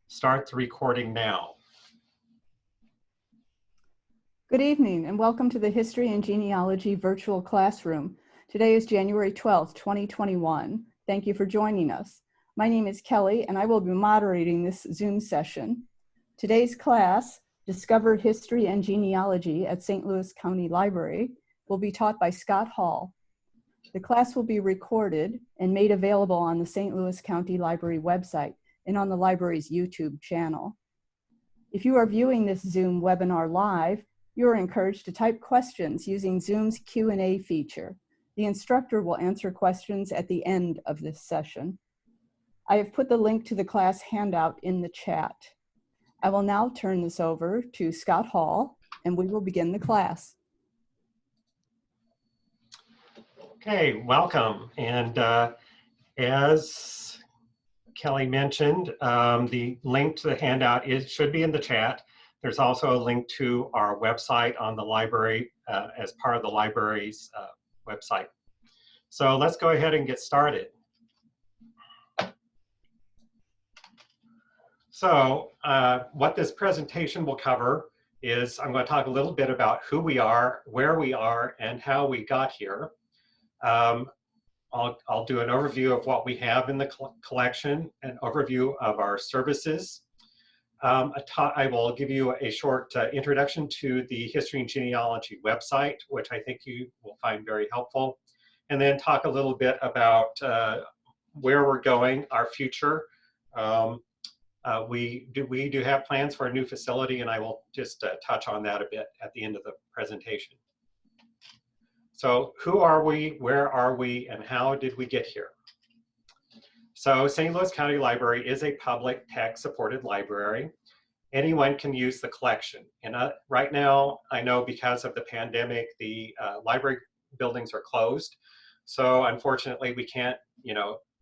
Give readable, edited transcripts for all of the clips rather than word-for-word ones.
Start the recording now. Good evening and welcome to the History and Genealogy Virtual Classroom. Today is January 12th, 2021. Thank you for joining us. My name is Kelly and I will be moderating this Zoom session. Today's class, Discover History and Genealogy at St. Louis County Library, will be taught by Scott Hall. The class will be recorded and made available on the St. Louis County Library website and on the library's YouTube channel. If you are viewing this Zoom webinar live, you are encouraged to type questions using Zoom's Q&A feature. The instructor will answer questions at the end of this session. I have put the link to the class handout in the chat. I will now turn this over to Scott Hall, and we will begin the class. Okay, welcome. And as Kelly mentioned, the link to the handout should be in the chat. There's also a link to our website on the library as part of the library's website. So let's go ahead and get started. So what this presentation will cover is I'm going to talk a little bit about who we are, where we are, and how we got here. I'll do an overview of what we have in the collection, an overview of our services. I will give you a short introduction to the History and Genealogy website, which I think you will find very helpful, and then talk a little bit about where we're going, our future. We do have plans for a new facility, and I will just touch on that a bit at the end of the presentation. So who are we, where are we, and how did we get here? So St. Louis County Library is a public tech-supported library. Anyone can use the collection. And right now, I know because of the pandemic, the library buildings are closed. So unfortunately, we can't,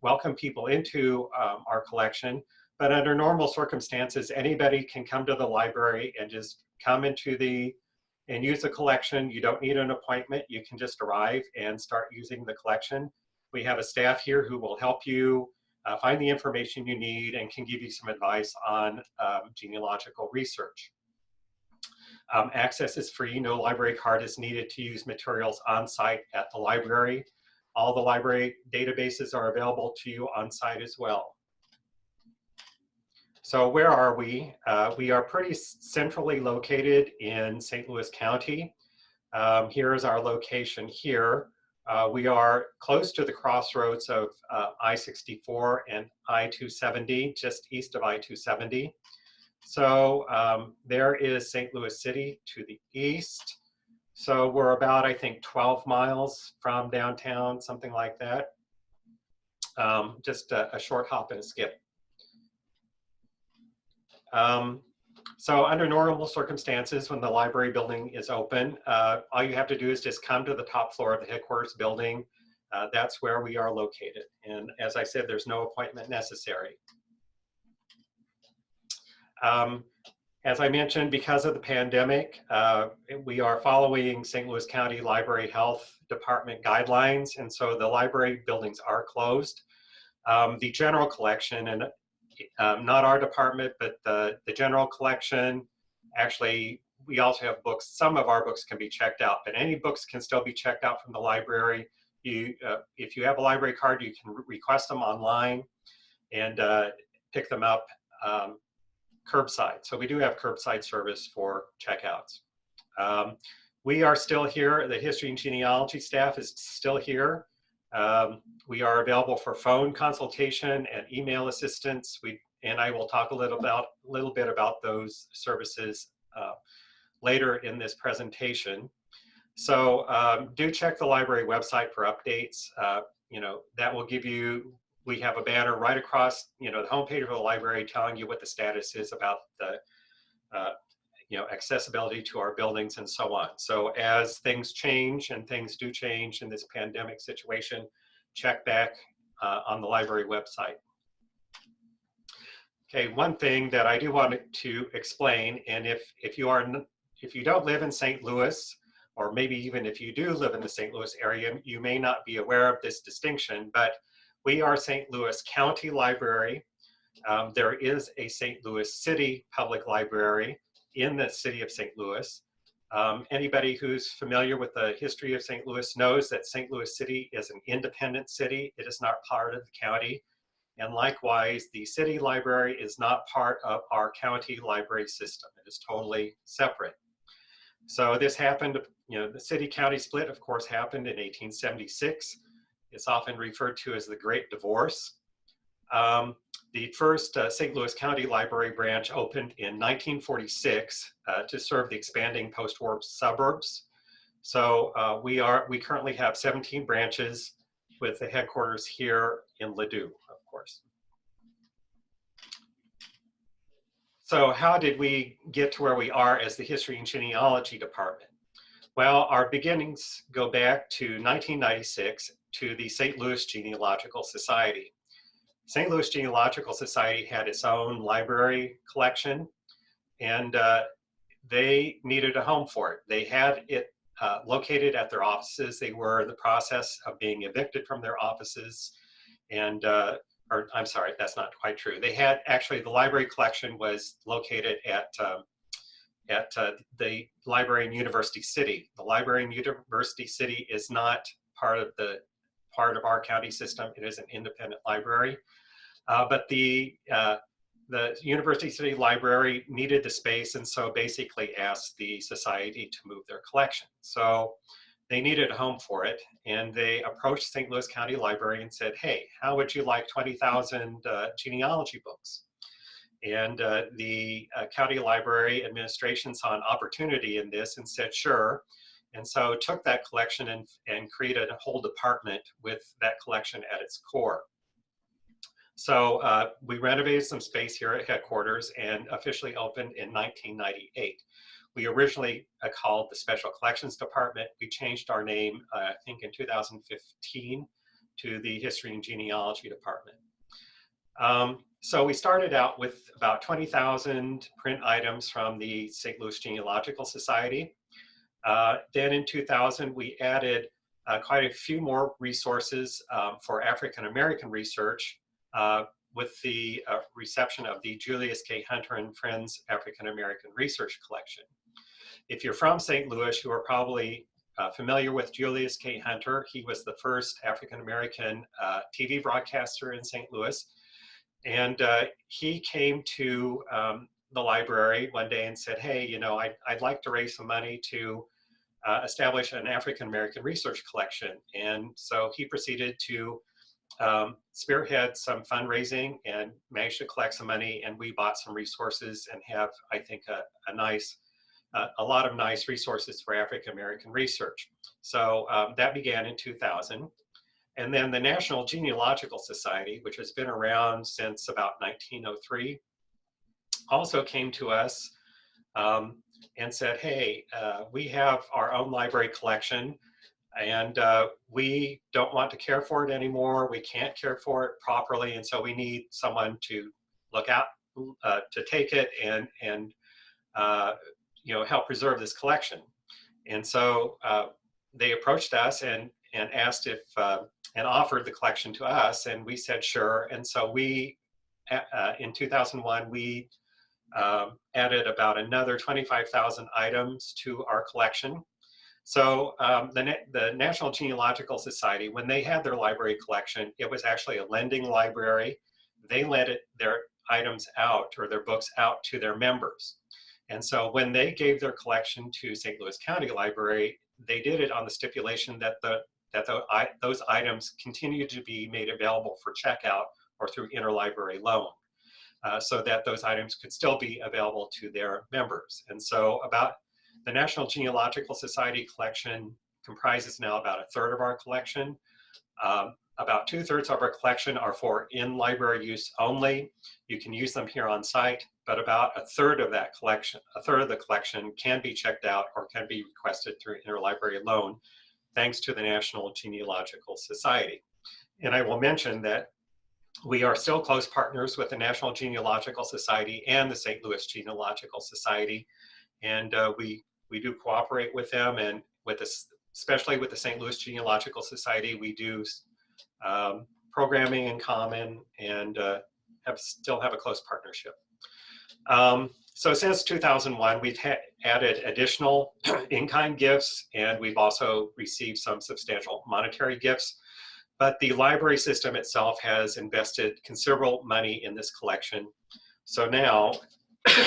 welcome people into our collection. But under normal circumstances, anybody can come to the library and just come into and use the collection. You don't need an appointment. You can just arrive and start using the collection. We have a staff here who will help you find the information you need and can give you some advice on genealogical research. Access is free. No library card is needed to use materials on site at the library. All the library databases are available to you on site as well. So where are we? We are pretty centrally located in St. Louis County. Here is our location here. We are close to the crossroads of I-64 and I-270, just east of I-270. So there is St. Louis City to the east. So we're about, I think, 12 miles from downtown, something like that. Just a short hop and a skip. So under normal circumstances, when the library building is open, all you have to do is just come to the top floor of the headquarters building. That's where we are located. And as I said, there's no appointment necessary. As I mentioned, because of the pandemic, we are following St. Louis County Library Health Department guidelines. And so the library buildings are closed. The general collection, and not our department, but the general collection. Actually, we also have books. Some of our books can be checked out, but any books can still be checked out from the library. If you have a library card, you can request them online and pick them up curbside. So we do have curbside service for checkouts. We are still here. The History and Genealogy staff is still here. We are available for phone consultation and email assistance. And I will talk a little bit about those services later in this presentation. So do check the library website for updates. That will give you. We have a banner right across the homepage of the library telling you what the status is about the accessibility to our buildings and so on. So as things change, and things do change in this pandemic situation, check back on the library website. Okay, one thing that I do want to explain, and if you don't live in St. Louis, or maybe even if you do live in the St. Louis area, you may not be aware of this distinction, but we are St. Louis County Library. There is a St. Louis City Public Library in the city of St. Louis. Anybody who's familiar with the history of St. Louis knows that St. Louis City is an independent city. It is not part of the county. And likewise, the city library is not part of our county library system. It is totally separate. So this happened, the city-county split, of course, happened in 1876. It's often referred to as the Great Divorce. The first St. Louis County Library branch opened in 1946 to serve the expanding post-war suburbs. So we currently have 17 branches with the headquarters here in Ladue, of course. So how did we get to where we are as the History and Genealogy Department? Well, our beginnings go back to 1996 to the St. Louis Genealogical Society. St. Louis Genealogical Society had its own library collection, and they needed a home for it. They had it located at their offices. They were in the process of being evicted from their offices, and or I'm sorry, that's not quite true. They had actually, the library collection was located at the library in University City. The library in University City is not part of our county system. It is an independent library, but the University City Library needed the space, and so basically asked the society to move their collection. So they needed a home for it, and they approached St. Louis County Library and said, hey, how would you like 20,000 genealogy books? And the county library administration saw an opportunity in this and said, sure. And so took that collection and created a whole department with that collection at its core. So we renovated some space here at headquarters and officially opened in 1998. We originally called the Special Collections Department. We changed our name, I think in 2015, to the History and Genealogy Department. So we started out with about 20,000 print items from the St. Louis Genealogical Society. Then in 2000, we added quite a few more resources for African American research with the reception of the Julius K. Hunter and Friends African American Research Collection. If you're from St. Louis, you are probably familiar with Julius K. Hunter. He was the first African American TV broadcaster in St. Louis. And he came to the library one day and said, hey, I'd like to raise some money to establish an African American research collection. And so he proceeded to spearhead some fundraising and managed to collect some money, and we bought some resources and have, I think, a lot of nice resources for African American research. So that began in 2000. And then the National Genealogical Society, which has been around since about 1903, also came to us and said, hey, we have our own library collection, and we don't want to care for it anymore. We can't care for it properly, and so we need someone to look out, to take it and help preserve this collection. And so they approached us and asked if, and offered the collection to us, and we said sure. And so we, in 2001, we added about another 25,000 items to our collection. So the National Genealogical Society, when they had their library collection, it was actually a lending library. They lent their items out, or their books out, to their members. And so when they gave their collection to St. Louis County Library, they did it on the stipulation that those items continued to be made available for checkout or through interlibrary loan, so that those items could still be available to their members. And so the National Genealogical Society collection comprises now about a third of our collection. About 2/3 of our collection are for in-library use only. You can use them here on site, but about a third of that collection, a third of the collection can be checked out or can be requested through interlibrary loan, thanks to the National Genealogical Society. And I will mention that we are still close partners with the National Genealogical Society and the St. Louis Genealogical Society. And we do cooperate with them, and especially with the St. Louis Genealogical Society, we do programming in common, and still have a close partnership. So since 2001, we've added additional in-kind gifts, and we've also received some substantial monetary gifts. But the library system itself has invested considerable money in this collection. So now,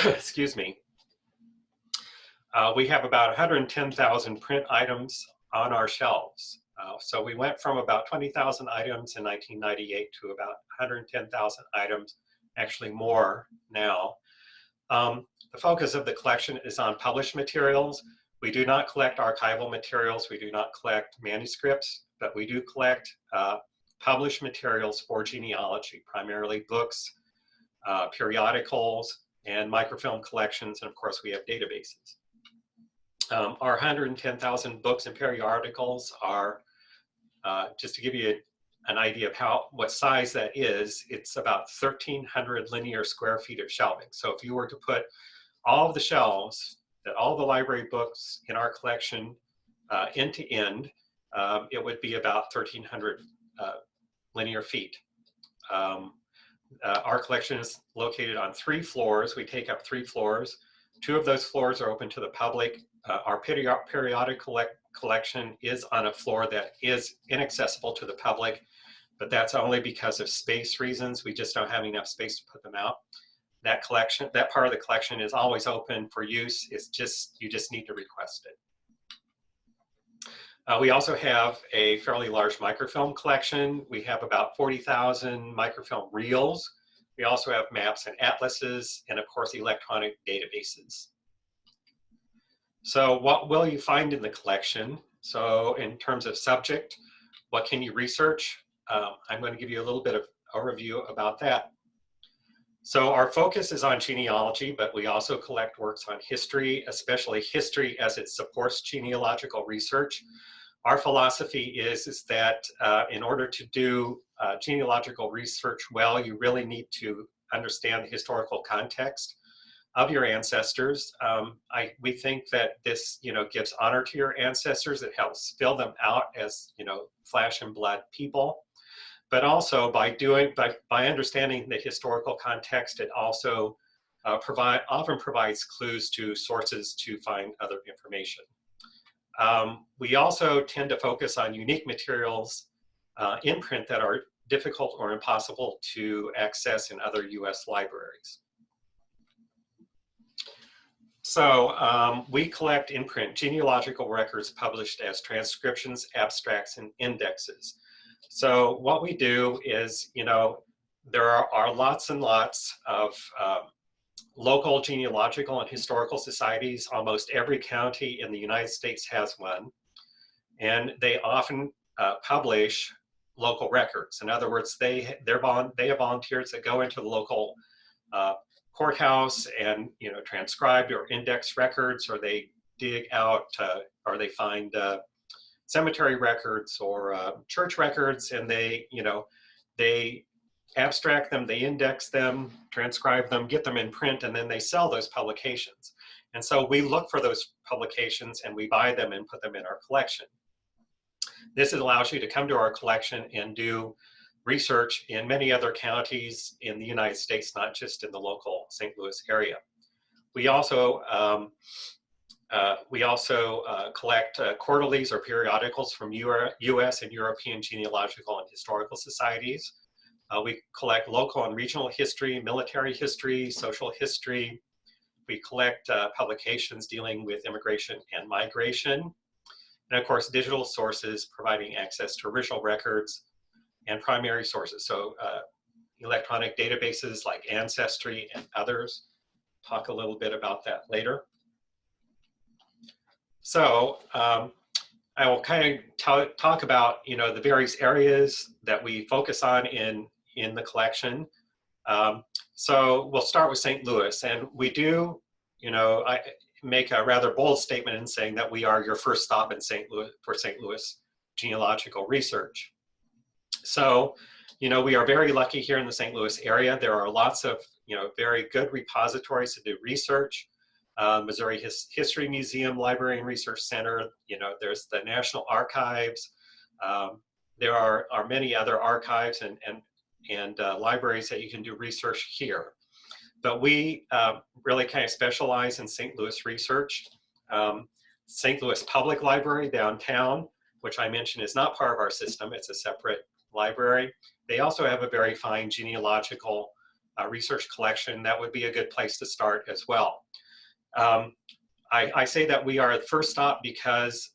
excuse me, we have about 110,000 print items on our shelves. So we went from about 20,000 items in 1998 to about 110,000 items, actually more now. The focus of the collection is on published materials. We do not collect archival materials. We do not collect manuscripts, but we do collect published materials for genealogy, primarily books, periodicals, and microfilm collections, and of course we have databases. Our 110,000 books and periodicals are, just to give you an idea of what size that is, it's about 1,300 linear square feet of shelving. So if you were to put all of the shelves, all the library books in our collection end to end, it would be about 1,300 linear feet. Our collection is located on 3 floors. We take up 3 floors. 2 of those floors are open to the public. Our periodic collection is on a floor that is inaccessible to the public, but that's only because of space reasons. We just don't have enough space to put them out. That part of the collection is always open for use. It's just, you just need to request it. We also have a fairly large microfilm collection. We have about 40,000 microfilm reels. We also have maps and atlases, and of course, electronic databases. So what will you find in the collection? So in terms of subject, what can you research? I'm going to give you a little bit of overview about that. So our focus is on genealogy, but we also collect works on history, especially history as it supports genealogical research. Our philosophy is that in order to do genealogical research well, you really need to understand the historical context of your ancestors. We think that this, gives honor to your ancestors. It helps fill them out as, flesh and blood people. But also by understanding the historical context, it also often provides clues to sources to find other information. We also tend to focus on unique materials in print that are difficult or impossible to access in other US libraries. So we collect in print genealogical records published as transcriptions, abstracts, and indexes. So what we do is, there are lots and lots of local genealogical and historical societies. Almost every county in the United States has one, and they often publish local records. In other words, they have volunteers that go into the local courthouse and transcribe or index records, or they dig out or they find cemetery records or church records, and they abstract them, they index them, transcribe them, get them in print, and then they sell those publications. And so we look for those publications and we buy them and put them in our collection. This allows you to come to our collection and do research in many other counties in the United States, not just in the local St. Louis area. We also collect quarterlies or periodicals from US and European genealogical and historical societies. We collect local and regional history, military history, social history. We collect publications dealing with immigration and migration. And of course, digital sources providing access to original records and primary sources. So electronic databases like Ancestry and others. Talk a little bit about that later. So I will kind of talk about the various areas that we focus on in the collection. So we'll start with St. Louis, and we do I make a rather bold statement in saying that we are your first stop in St. Louis for St. Louis genealogical research. So we are very lucky here in the St. Louis area. There are lots of very good repositories to do research. Missouri History Museum, Library and Research Center, there's the National Archives. There are many other archives libraries that you can do research here. But we really kind of specialize in St. Louis research. St. Louis Public Library downtown, which I mentioned is not part of our system, it's a separate library. They also have a very fine genealogical research collection. That would be a good place to start as well. I say that we are the first stop because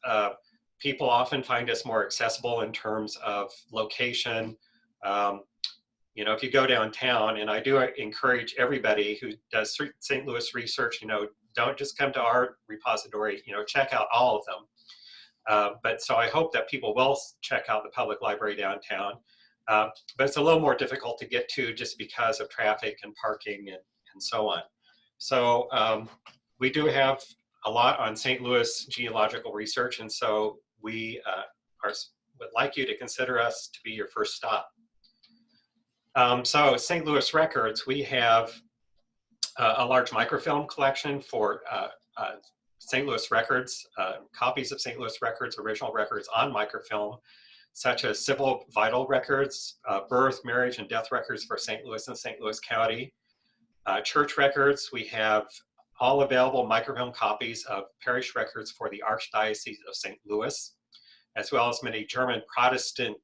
people often find us more accessible in terms of location. You know, if you go downtown, and I do encourage everybody who does St. Louis research, you know, don't just come to our repository, you know, check out all of them. But so I hope that people will check out the public library downtown. But it's a little more difficult to get to just because of traffic and parking and so on. So we do have a lot on St. Louis genealogical research, and so we would like you to consider us to be your first stop. So St. Louis Records, we have a large microfilm collection for St. Louis Records, copies of St. Louis Records, original records on microfilm, such as civil vital records, birth, marriage, and death records for St. Louis and St. Louis County. Church records, we have all available microfilm copies of parish records for the Archdiocese of St. Louis, as well as many German Protestant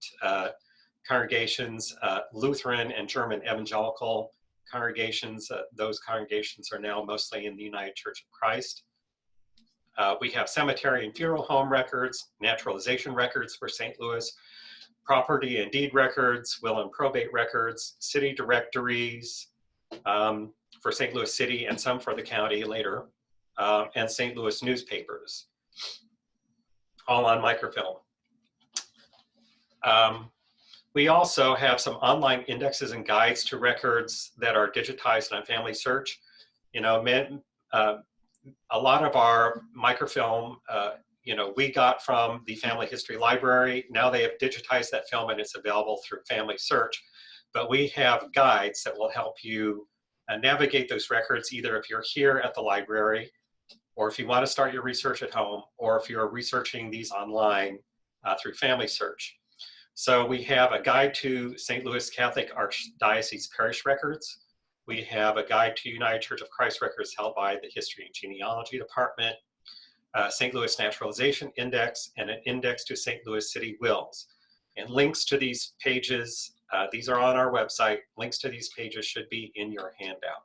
congregations, Lutheran and German evangelical congregations. Those congregations are now mostly in the United Church of Christ. We have cemetery and funeral home records, naturalization records for St. Louis, property and deed records, will and probate records, city directories for St. Louis City and some for the county later, and St. Louis newspapers, all on microfilm. We also have some online indexes and guides to records that are digitized on Family Search. You know, a lot of our microfilm, you know, we got from the Family History Library. Now they have digitized that film and it's available through Family Search. But we have guides that will help you navigate those records, either if you're here at the library, or if you want to start your research at home, or if you're researching these online through Family Search. So we have a guide to St. Louis Catholic Archdiocese Parish Records. We have a guide to United Church of Christ records held by the History and Genealogy Department, St. Louis Naturalization Index, and an index to St. Louis City Wills. And links to these pages, these are on our website. Links to these pages should be in your handout.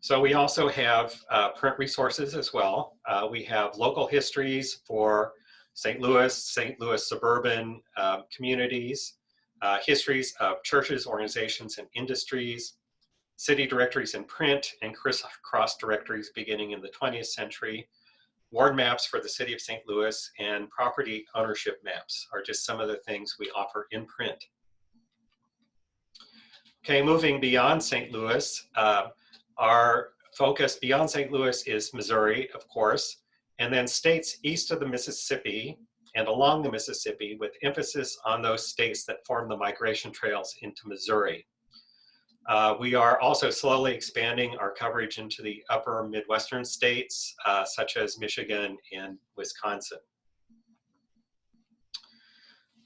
So we also have print resources as well. We have local histories for St. Louis suburban communities, histories of churches, organizations, and industries, city directories in print, and crisscross directories beginning in the 20th century, ward maps for the city of St. Louis, and property ownership maps are just some of the things we offer in print. Okay, moving beyond St. Louis, our focus beyond St. Louis is Missouri, of course, and then states east of the Mississippi and along the Mississippi, with emphasis on those states that form the migration trails into Missouri. We are also slowly expanding our coverage into the upper Midwestern states, such as Michigan and Wisconsin.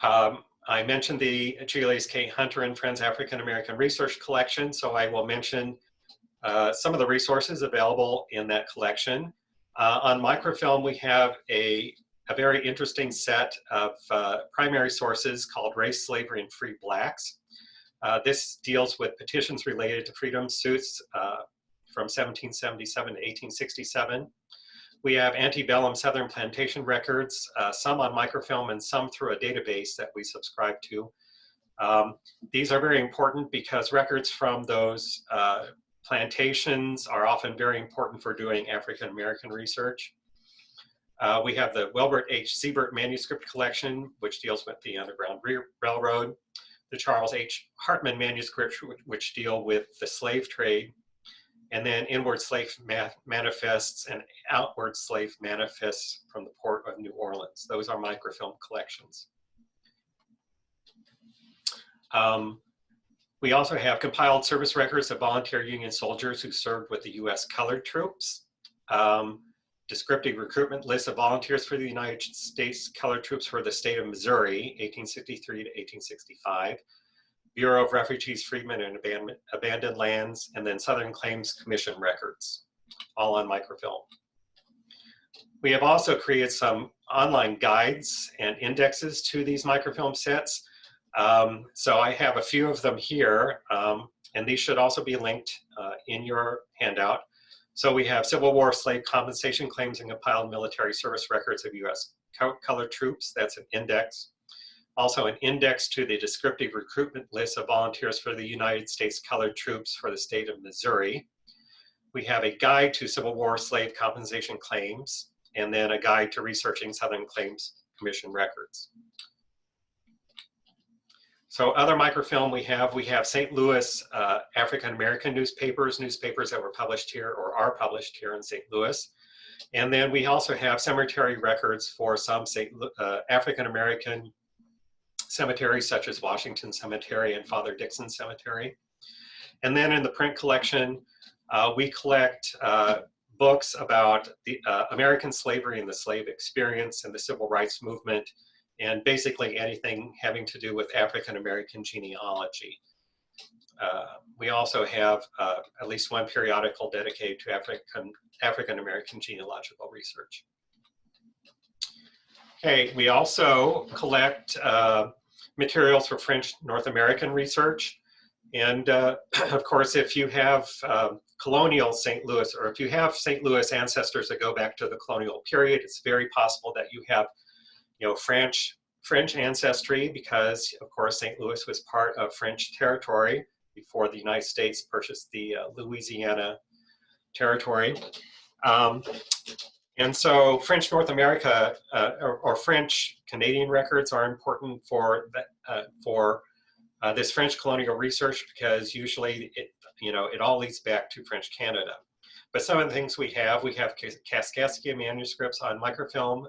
I mentioned the Julius K. Hunter and Friends African American Research Collection, so I will mention some of the resources available in that collection. On microfilm, we have a very interesting set of primary sources called Race, Slavery, and Free Blacks. This deals with petitions related to freedom suits from 1777 to 1867. We have antebellum Southern plantation records, some on microfilm and some through a database that we subscribe to. These are very important because records from those plantations are often very important for doing African American research. We have the Wilbert H. Siebert manuscript collection, which deals with the Underground Railroad, the Charles H. Hartman manuscripts, which deal with the slave trade, and then inward slave manifests and outward slave manifests from the port of New Orleans. Those are microfilm collections. We also have compiled service records of volunteer Union soldiers who served with the U.S. colored troops, descriptive recruitment lists of volunteers for the United States colored troops for the state of Missouri, 1863 to 1865, Bureau of Refugees, Freedmen, and Abandoned Lands, and then Southern Claims Commission records, all on microfilm. We have also created some online guides and indexes to these microfilm sets. So I have a few of them here, and these should also be linked in your handout. So we have Civil War slave compensation claims and compiled military service records of U.S. colored troops. That's an index. Also an index to the descriptive recruitment list of volunteers for the United States colored troops for the state of Missouri. We have a guide to Civil War slave compensation claims, and then a guide to researching Southern Claims Commission records. So other microfilm we have St. Louis African-American newspapers that were published here or are published here in St. Louis. And then we also have cemetery records for some African-American cemeteries such as Washington Cemetery and Father Dixon Cemetery. And then in the print collection, we collect books about the American slavery and the slave experience and the civil rights movement, and basically anything having to do with African-American genealogy. We also have at least one periodical dedicated to African-American genealogical research. Okay, we also collect materials for French North American research. And of course, if you have colonial St. Louis, or if you have St. Louis ancestors that go back to the colonial period, it's very possible that you have, French ancestry, because of course St. Louis was part of French territory before the United States purchased the Louisiana territory. And so French North America or French Canadian records are important for this French colonial research, because usually it all leads back to French Canada. But some of the things we have Kaskaskia manuscripts on microfilm.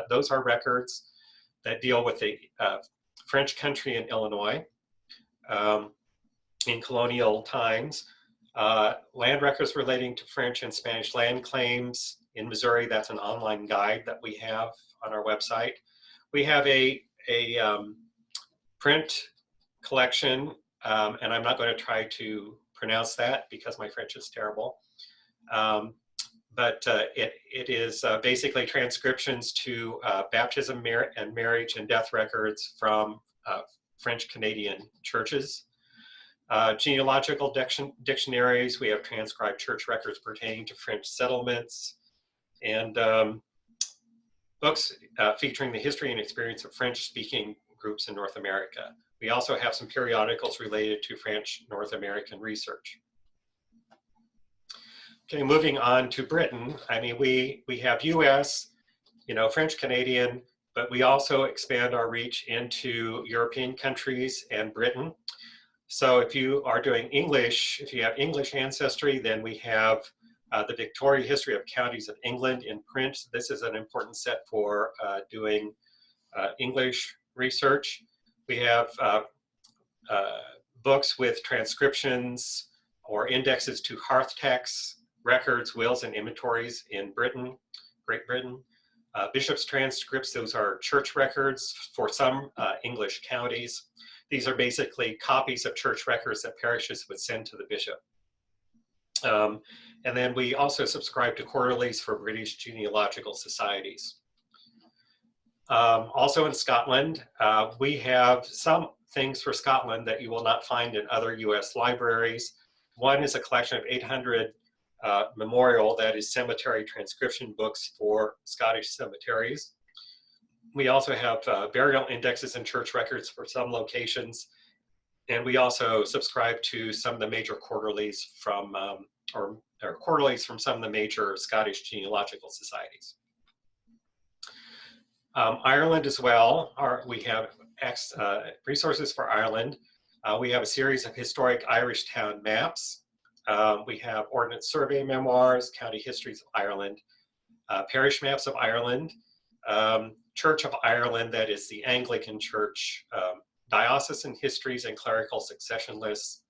Those are records that deal with the French country in Illinois in colonial times. Land records relating to French and Spanish land claims in Missouri. That's an online guide that we have on our website. We have a print collection, and I'm not going to try to pronounce that because my French is terrible. But it is basically transcriptions to baptism and marriage and death records from French Canadian churches. Genealogical dictionaries. We have transcribed church records pertaining to French settlements, and books featuring the history and experience of French-speaking groups in North America. We also have some periodicals related to French North American research. Okay, moving on to Britain. I mean, we have US, French Canadian, but we also expand our reach into European countries and Britain. So if you are doing English, if you have English ancestry, then we have the Victoria History of Counties of England in print. This is an important set for doing English research. We have books with transcriptions or indexes to hearth texts, records, wills, and inventories in Britain, Great Britain. Bishop's transcripts, those are church records for some English counties. These are basically copies of church records that parishes would send to the bishop. And then we also subscribe to quarterlies for British genealogical societies. Also in Scotland, we have some things for Scotland that you will not find in other US libraries. One is a collection of 800 memorial, that is cemetery transcription books for Scottish cemeteries. We also have burial indexes and church records for some locations. And we also subscribe to some of the major quarterlies from, or quarterlies from some of the major Scottish genealogical societies. Ireland as well, we have resources for Ireland. We have a series of historic Irish town maps. We have Ordnance Survey memoirs, county histories of Ireland, parish maps of Ireland, Church of Ireland, that is the Anglican Church, diocesan histories and clerical succession lists.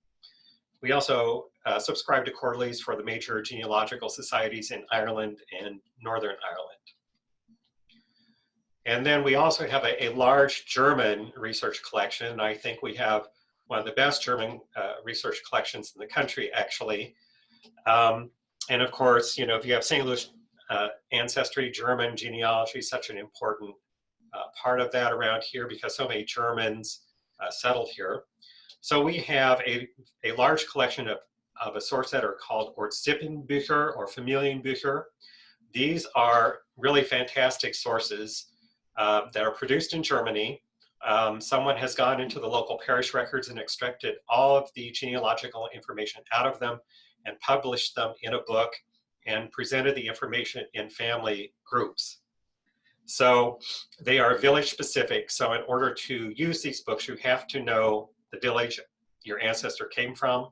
We also subscribe to quarterlies for the major genealogical societies in Ireland and Northern Ireland. And then we also have a large German research collection. I think we have one of the best German research collections in the country, actually. And of course, if you have St. Louis ancestry, German genealogy is such an important part of that around here because so many Germans settled here. So we have a large collection of a source that are called Ortssippenbücher or Familienbücher. These are really fantastic sources that are produced in Germany. Someone has gone into the local parish records and extracted all of the genealogical information out of them and published them in a book and presented the information in family groups. So they are village specific. So in order to use these books, you have to know the village your ancestor came from.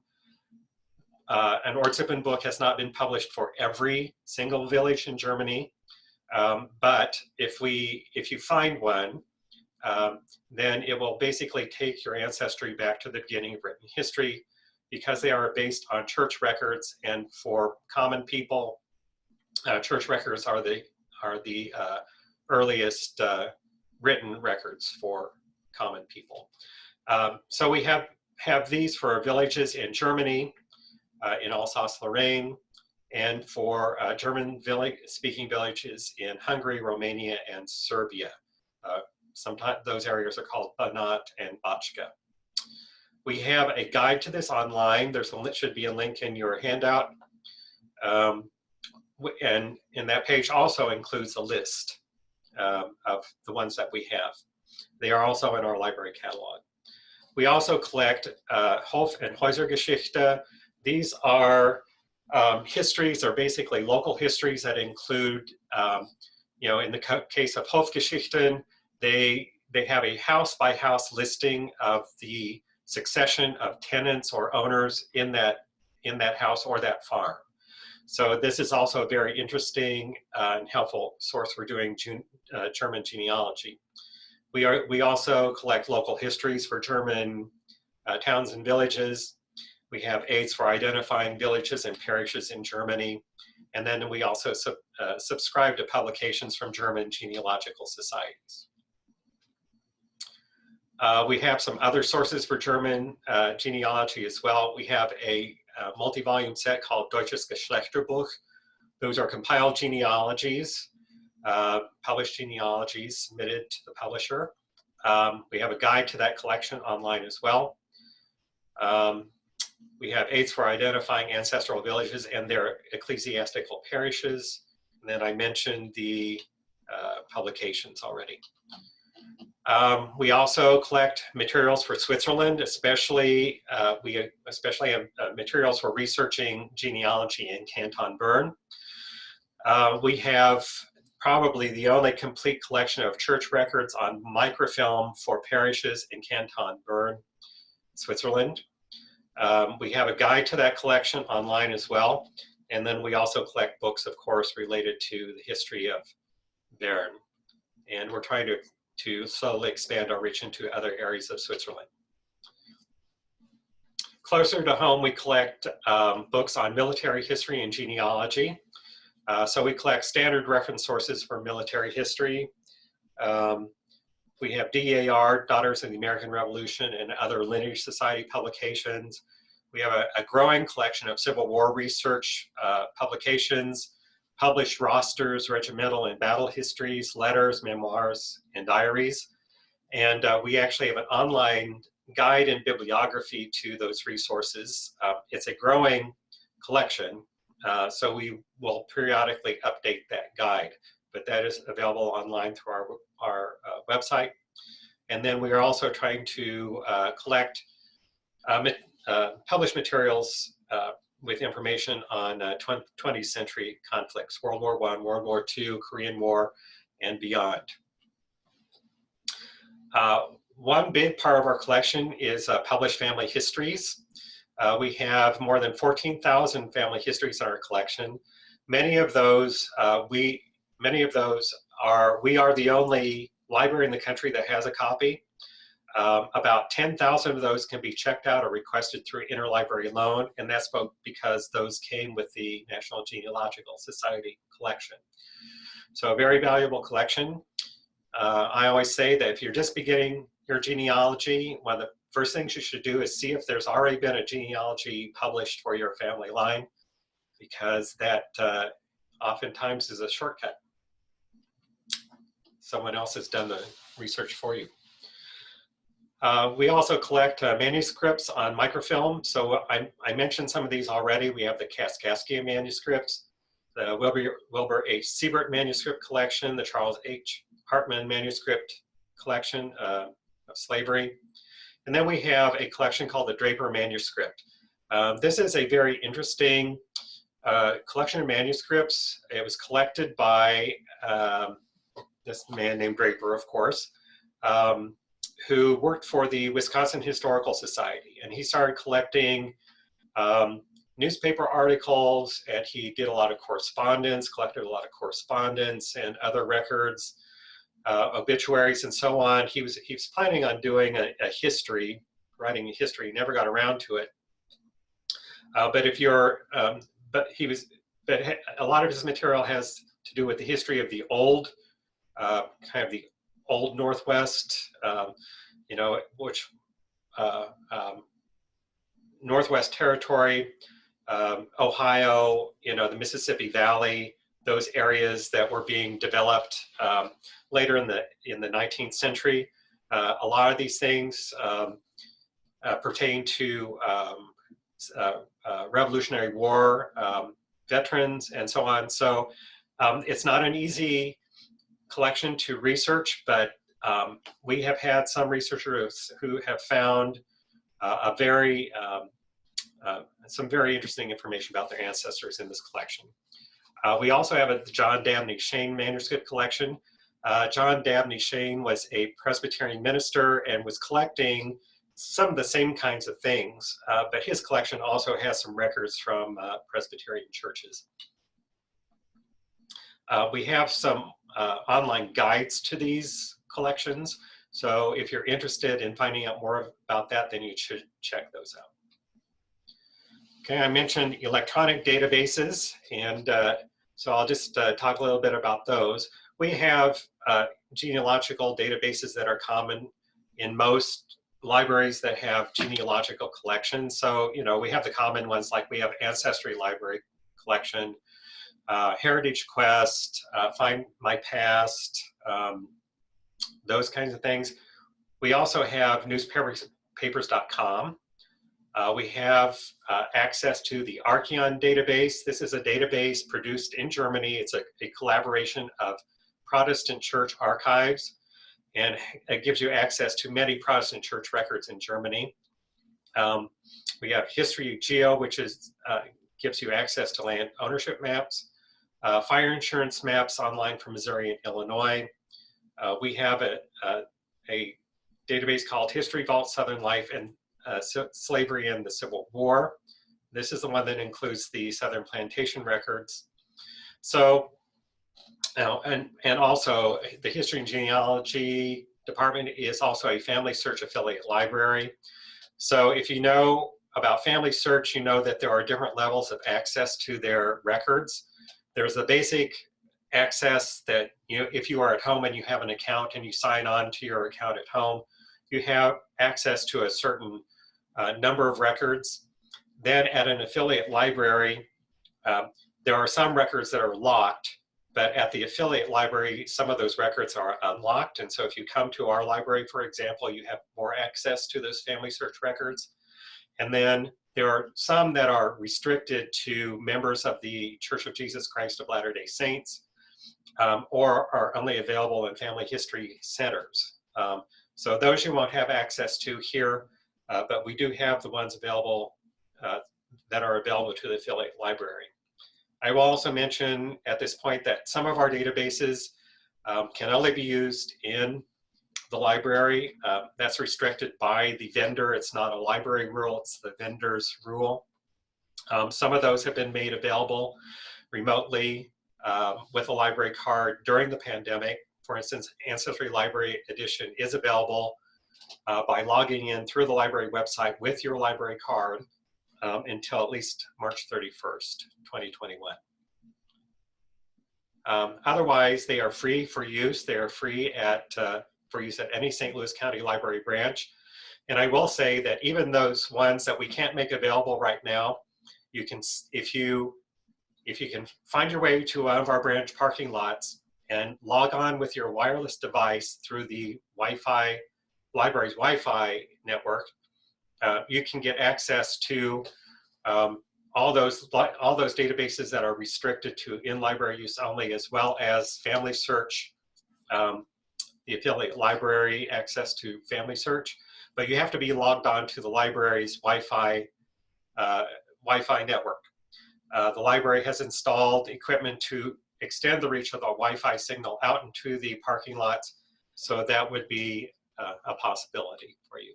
An Ortssippen book has not been published for every single village in Germany. But if you find one, then it will basically take your ancestry back to the beginning of written history because they are based on church records, and for common people, church records are the earliest written records for common people. So we have these for villages in Germany, in Alsace-Lorraine, and for German speaking villages in Hungary, Romania, and Serbia. Sometimes those areas are called Banat and Bachka. We have a guide to this online. Should be a link in your handout. And that page also includes a list of the ones that we have. They are also in our library catalog. We also collect Hof- and Häusergeschichte. These are histories, or basically local histories that include, in the case of Hofgeschichten, they have a house-by-house listing of the succession of tenants or owners in that house or that farm. So this is also a very interesting and helpful source for doing German genealogy. We also collect local histories for German towns and villages. We have aids for identifying villages and parishes in Germany. And then we also subscribe to publications from German genealogical societies. We have some other sources for German genealogy as well. We have a multi-volume set called Deutsches Geschlechterbuch. Those are compiled genealogies, published genealogies submitted to the publisher. We have a guide to that collection online as well. We have aids for identifying ancestral villages and their ecclesiastical parishes. And then I mentioned the publications already. We also collect materials for Switzerland, especially we especially have materials for researching genealogy in Canton Bern. We have probably the only complete collection of church records on microfilm for parishes in Canton Bern, Switzerland. We have a guide to that collection online as well. And then we also collect books, of course, related to the history of Bern. And we're trying to slowly expand our reach into other areas of Switzerland. Closer to home, we collect books on military history and genealogy. So we collect standard reference sources for military history. We have DAR, Daughters of the American Revolution, and other Lineage Society publications. We have a growing collection of Civil War research publications, published rosters, regimental and battle histories, letters, memoirs, and diaries. And we actually have an online guide and bibliography to those resources. It's a growing collection, so we will periodically update that guide, but that is available online through our website. And then we are also trying to collect published materials with information on 20th century conflicts, World War I, World War II, Korean War, and beyond. One big part of our collection is published family histories. We have more than 14,000 family histories in our collection. Many of those, we are the only library in the country that has a copy. About 10,000 of those can be checked out or requested through Interlibrary Loan, and that's both because those came with the National Genealogical Society collection. So a very valuable collection. I always say that if you're just beginning your genealogy, one of the first things you should do is see if there's already been a genealogy published for your family line, because that oftentimes is a shortcut. Someone else has done the research for you. We also collect manuscripts on microfilm. So I mentioned some of these already. We have the Kaskaskia manuscripts, the Wilbur H. Siebert manuscript collection, the Charles H. Hartman manuscript collection of slavery. And then we have a collection called the Draper manuscript. This is a very interesting collection of manuscripts. It was collected by this man named Draper, of course, who worked for the Wisconsin Historical Society. And he started collecting newspaper articles, and he did a lot of correspondence, collected a lot of correspondence and other records, obituaries and so on. He was planning on doing a history, writing a history, never got around to it. But a lot of his material has to do with the history of the old, kind of the old Northwest, which Northwest Territory, Ohio, the Mississippi Valley, those areas that were being developed later in the 19th century. A lot of these things pertain to Revolutionary War veterans and so on. So it's not an easy collection to research, but we have had some researchers who have found some very interesting information about their ancestors in this collection. We also have the John Dabney Shane manuscript collection. John Dabney Shane was a Presbyterian minister and was collecting some of the same kinds of things, but his collection also has some records from Presbyterian churches. We have some online guides to these collections, so if you're interested in finding out more about that, then you should check those out. Okay, I mentioned electronic databases, and so I'll just talk a little bit about those. We have genealogical databases that are common in most libraries that have genealogical collections. So, we have the common ones, like we have Ancestry Library Collection, Heritage Quest, Find My Past, those kinds of things. We also have newspapers.com. We have access to the Archeon database. This is a database produced in Germany. It's a collaboration of Protestant church archives, and it gives you access to many Protestant church records in Germany. We have History Geo, which gives you access to land ownership maps, fire insurance maps online from Missouri and Illinois. We have a database called History Vault Southern Life and Slavery and the Civil War. This is the one that includes the Southern Plantation records. So, and also the History and Genealogy Department is also a Family Search affiliate library. So if you know about Family Search, you know that there are different levels of access to their records. There's the basic access that, if you are at home and you have an account and you sign on to your account at home, you have access to a certain number of records. Then at an affiliate library, there are some records that are locked, but at the affiliate library, some of those records are unlocked. And so if you come to our library, for example, you have more access to those Family Search records. And then there are some that are restricted to members of the Church of Jesus Christ of Latter-day Saints, or are only available in family history centers. So those you won't have access to here, but we do have the ones available that are available to the affiliate library. I will also mention at this point that some of our databases can only be used in the library. That's restricted by the vendor. It's not a library rule, it's the vendor's rule. Some of those have been made available remotely with a library card during the pandemic. For instance, Ancestry Library Edition is available by logging in through the library website with your library card until at least March 31st, 2021. Otherwise, they are free for use. They are free for use at any St. Louis County Library branch. And I will say that even those ones that we can't make available right now, you can, if you can find your way to one of our branch parking lots and log on with your wireless device through the Wi-Fi, library's Wi-Fi network, you can get access to all those databases that are restricted to in-library use only, as well as Family Search, the affiliate library access to Family Search. But you have to be logged on to the library's Wi-Fi network. The library has installed equipment to extend the reach of the Wi-Fi signal out into the parking lots, so that would be a possibility for you.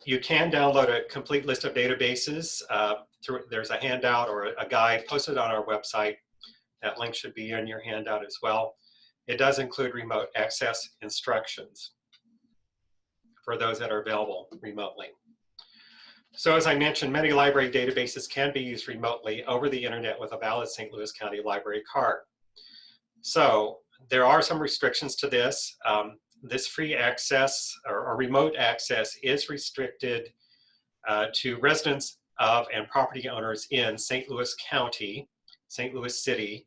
You can download a complete list of databases. There's a handout or a guide posted on our website. That link should be in your handout as well. It does include remote access instructions for those that are available remotely. So as I mentioned, many library databases can be used remotely over the internet with a valid St. Louis County library card. So there are some restrictions to this. This free access or remote access is restricted to residents of and property owners in St. Louis County, St. Louis City,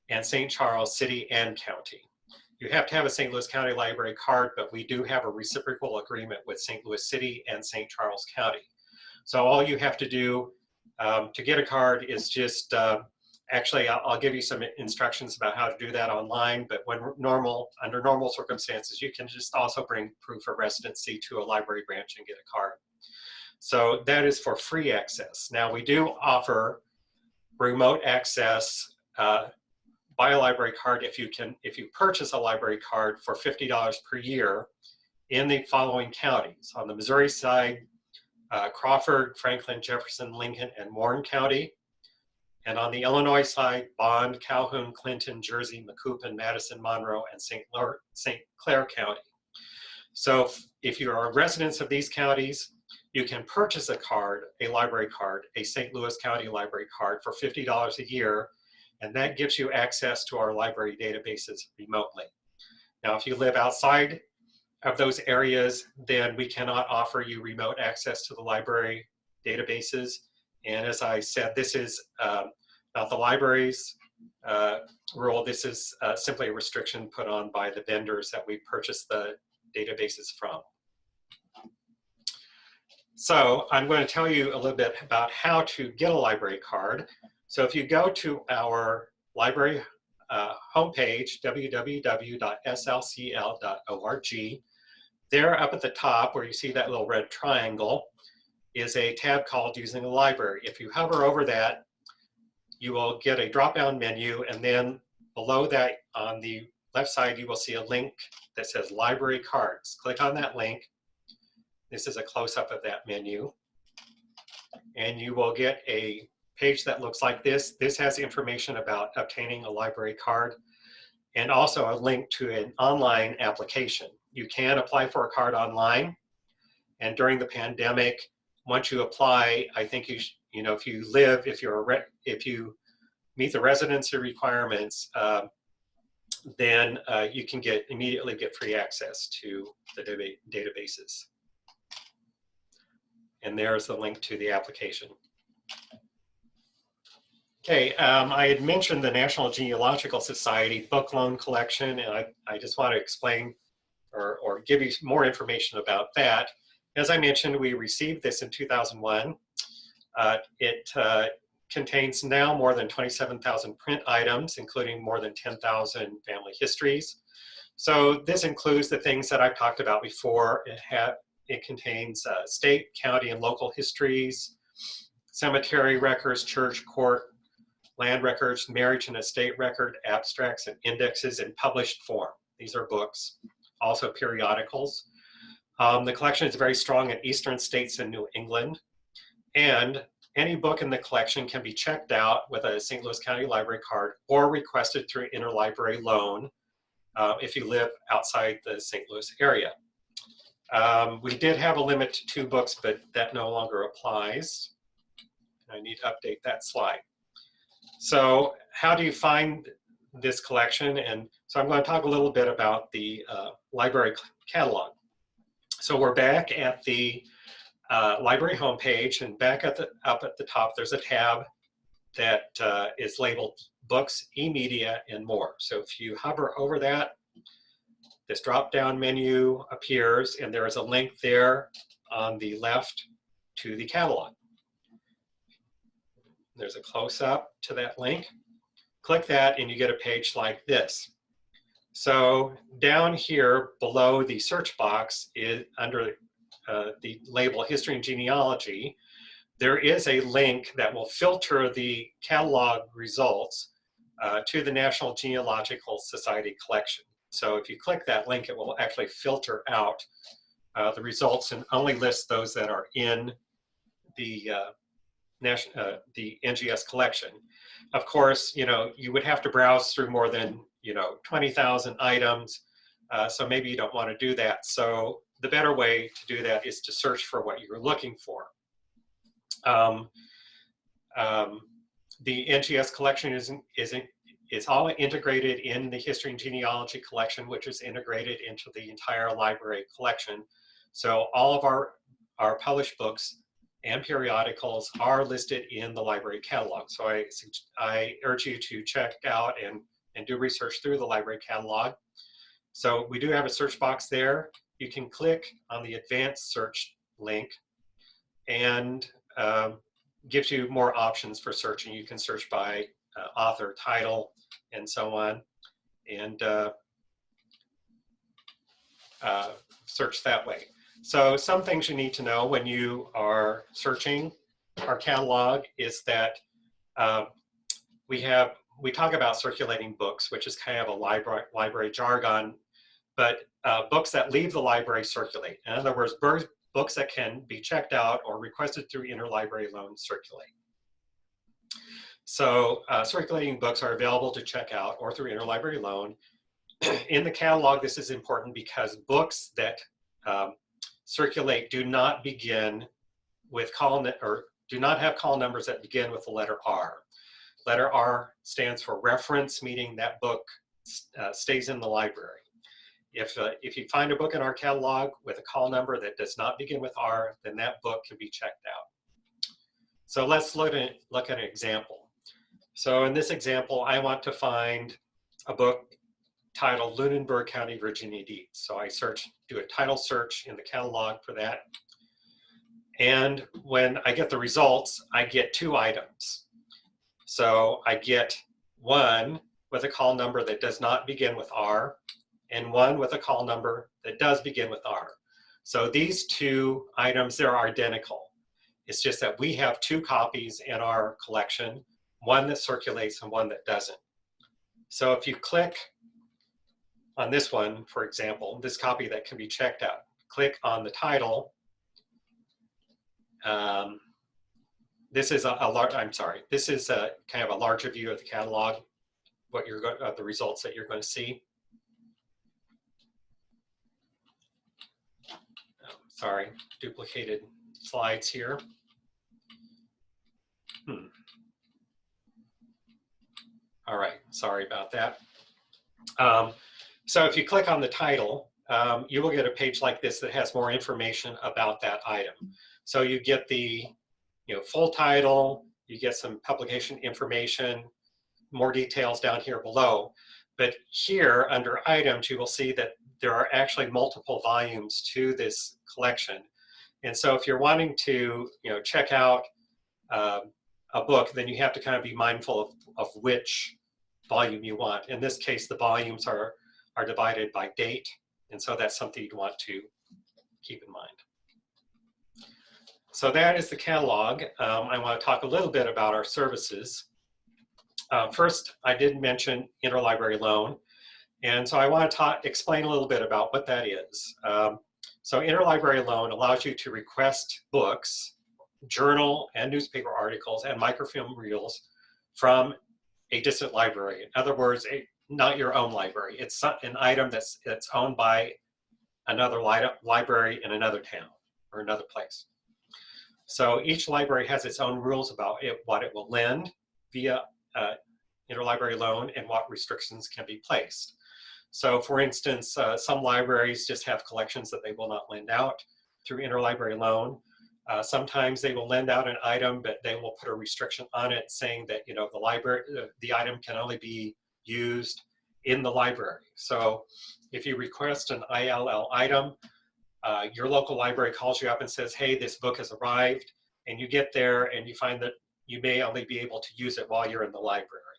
and St. Charles City and County. You have to have a St. Louis County library card, but we do have a reciprocal agreement with St. Louis City and St. Charles County. So all you have to do to get a card is just, actually I'll give you some instructions about how to do that online, but when under normal circumstances, you can just also bring proof of residency to a library branch and get a card. So that is for free access. Now we do offer remote access buy a library card if you purchase a library card for $50 per year in the following counties. On the Missouri side, Crawford, Franklin, Jefferson, Lincoln, and Warren County. And on the Illinois side, Bond, Calhoun, Clinton, Jersey, Macoupin, Madison, Monroe, and St. Clair County. So if you are residents of these counties, you can purchase a card, a library card, a St. Louis County library card for $50 a year, and that gives you access to our library databases remotely. Now, if you live outside of those areas, then we cannot offer you remote access to the library databases. And as I said, this is not the library's rule. This is simply a restriction put on by the vendors that we purchase the databases from. So I'm going to tell you a little bit about how to get a library card. So if you go to our library homepage, www.slcl.org, there up at the top where you see that little red triangle is a tab called Using the Library. If you hover over that, you will get a drop-down menu, and then below that on the left side you will see a link that says Library Cards. Click on that link. This is a close-up of that menu, and you will get a page that looks like this. This has information about obtaining a library card and also a link to an online application. You can apply for a card online, and during the pandemic, once you apply, I think if you meet the residency requirements, then you can immediately get free access to the databases. And there's the link to the application. Okay, I had mentioned the National Genealogical Society book loan collection, and I just want to explain or give you more information about that. As I mentioned, we received this in 2001. It contains now more than 27,000 print items, including more than 10,000 family histories. So this includes the things that I've talked about before. It contains state, county, and local histories, cemetery records, church, court, land records, marriage and estate record, abstracts, and indexes in published form. These are books. Also periodicals. The collection is very strong in eastern states and New England. And any book in the collection can be checked out with a St. Louis County library card or requested through Interlibrary Loan if you live outside the St. Louis area. We did have a limit to 2 books, but that no longer applies. I need to update that slide. So how do you find this collection? And so I'm going to talk a little bit about the library catalog. So we're back at the library homepage, and back up at the top, there's a tab that is labeled Books, E-Media, and More. So if you hover over that, this drop-down menu appears, and there is a link there on the left to the catalog. There's a close-up to that link. Click that, and you get a page like this. So down here below the search box is under the label History and Genealogy, there is a link that will filter the catalog results to the National Genealogical Society collection. So if you click that link, it will actually filter out the results and only list those that are in the NGS collection. Of course, you would have to browse through more than 20,000 items, so maybe you don't want to do that. So the better way to do that is to search for what you're looking for. The NGS collection is all integrated in the History and Genealogy collection, which is integrated into the entire library collection. So all of our published books and periodicals are listed in the library catalog. So I urge you to check out and do research through the library catalog. So we do have a search box there. You can click on the advanced search link, and gives you more options for searching. You can search by author, title, and so on, and search that way. So some things you need to know when you are searching our catalog is that we talk about circulating books, which is kind of a library jargon, but books that leave the library circulate. In other words, books that can be checked out or requested through Interlibrary Loan circulate. So circulating books are available to check out or through Interlibrary Loan. In the catalog, this is important because books that circulate do not begin with do not have call numbers that begin with the letter R. Letter R stands for reference, meaning that book stays in the library. If you find a book in our catalog with a call number that does not begin with R, then that book can be checked out. So let's look at an example. So in this example, I want to find a book titled Lunenburg County, Virginia Deeds. So I do a title search in the catalog for that. And when I get the results, I get 2 items. So I get one with a call number that does not begin with R, and one with a call number that does begin with R. So these 2 items, they're identical. It's just that we have 2 copies in our collection, one that circulates and one that doesn't. So if you click on this one, for example, this copy that can be checked out, click on the title. This is this is a kind of a larger view of the catalog, the results that you're going to see. Sorry, duplicated slides here. All right, sorry about that. So if you click on the title, you will get a page like this that has more information about that item. So you get the full title, you get some publication information, more details down here below. But here under items, you will see that there are actually multiple volumes to this collection. And so if you're wanting to check out a book, then you have to kind of be mindful of which volume you want. In this case, the volumes are divided by date. And so that's something you'd want to keep in mind. So that is the catalog. I want to talk a little bit about our services. First, I did mention Interlibrary Loan. And so I want to explain a little bit about what that is. So Interlibrary Loan allows you to request books, journal and newspaper articles, and microfilm reels from a distant library. In other words, not your own library. It's an item that's owned by another library in another town or another place. So each library has its own rules about what it will lend via Interlibrary Loan and what restrictions can be placed. So for instance, some libraries just have collections that they will not lend out through Interlibrary Loan. Sometimes they will lend out an item, but they will put a restriction on it saying that, you know, the item can only be used in the library. So if you request an ILL item, your local library calls you up and says, hey, this book has arrived, and you get there and you find that you may only be able to use it while you're in the library.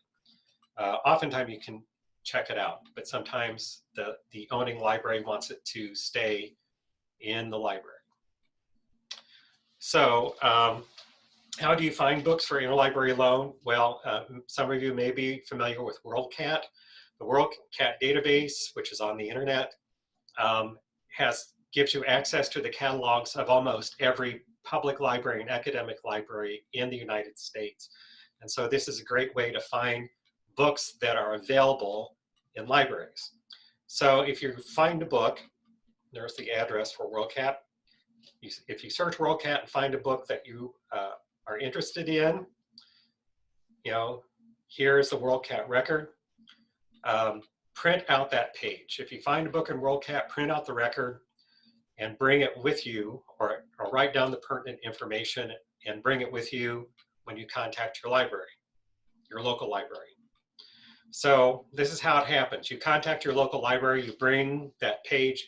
Oftentimes you can check it out, but sometimes the owning library wants it to stay in the library. So how do you find books for Interlibrary Loan? Well, some of you may be familiar with WorldCat. The WorldCat database, which is on the internet, gives you access to the catalogs of almost every public library and academic library in the United States. And so this is a great way to find books that are available in libraries. So if you find a book, there's the address for WorldCat. If you search WorldCat and find a book that you are interested in, you know, here's the WorldCat record. Print out that page. If you find a book in WorldCat, print out the record and bring it with you, or write down the pertinent information and bring it with you when you contact your library, your local library. So this is how it happens. You contact your local library, you bring that page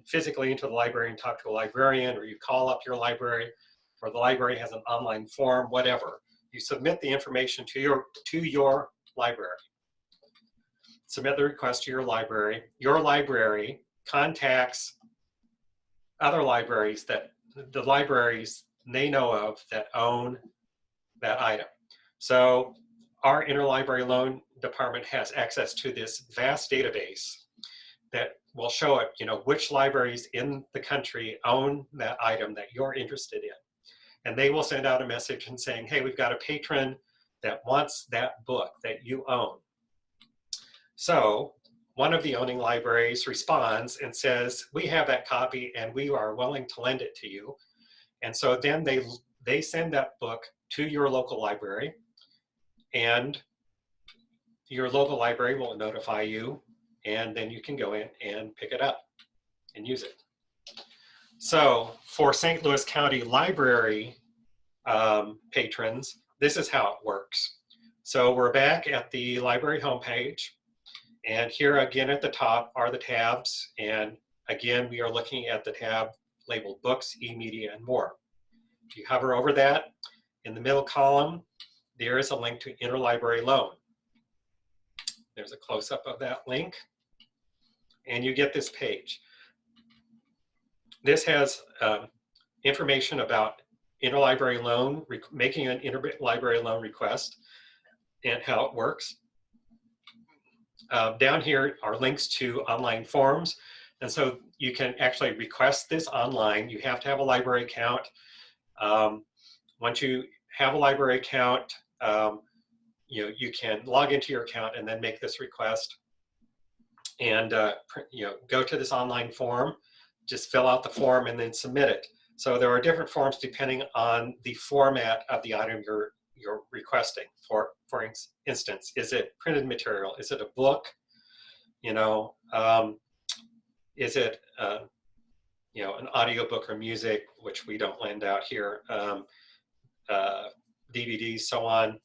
physically into the library and talk to a librarian, or you call up your library, or the library has an online form, whatever. You submit the information to your library. Submit the request to your library. Your library contacts other libraries that the libraries they know of that own that item. So our Interlibrary Loan department has access to this vast database that will show it, you know, which libraries in the country own that item that you're interested in. And they will send out a message and saying, hey, we've got a patron that wants that book that you own. So one of the owning libraries responds and says, we have that copy and we are willing to lend it to you. And so then they send that book to your local library, and your local library will notify you, and then you can go in and pick it up and use it. So for St. Louis County Library patrons, this is how it works. So we're back at the library homepage. And here again at the top are the tabs. And again, we are looking at the tab labeled Books, E-Media, and More. If you hover over that, in the middle column, there is a link to Interlibrary Loan. There's a close-up of that link. And you get this page. This has information about Interlibrary Loan, making an Interlibrary Loan request, and how it works. Down here are links to online forms, and so you can actually request this online. You have to have a library account. Once you have a library account, you can log into your account and then make this request, and go to this online form. Just fill out the form and then submit it. So there are different forms depending on the format of the item you're requesting. For instance, is it printed material? Is it a book? Is it an audiobook or music, which we don't lend out here, DVDs, so on,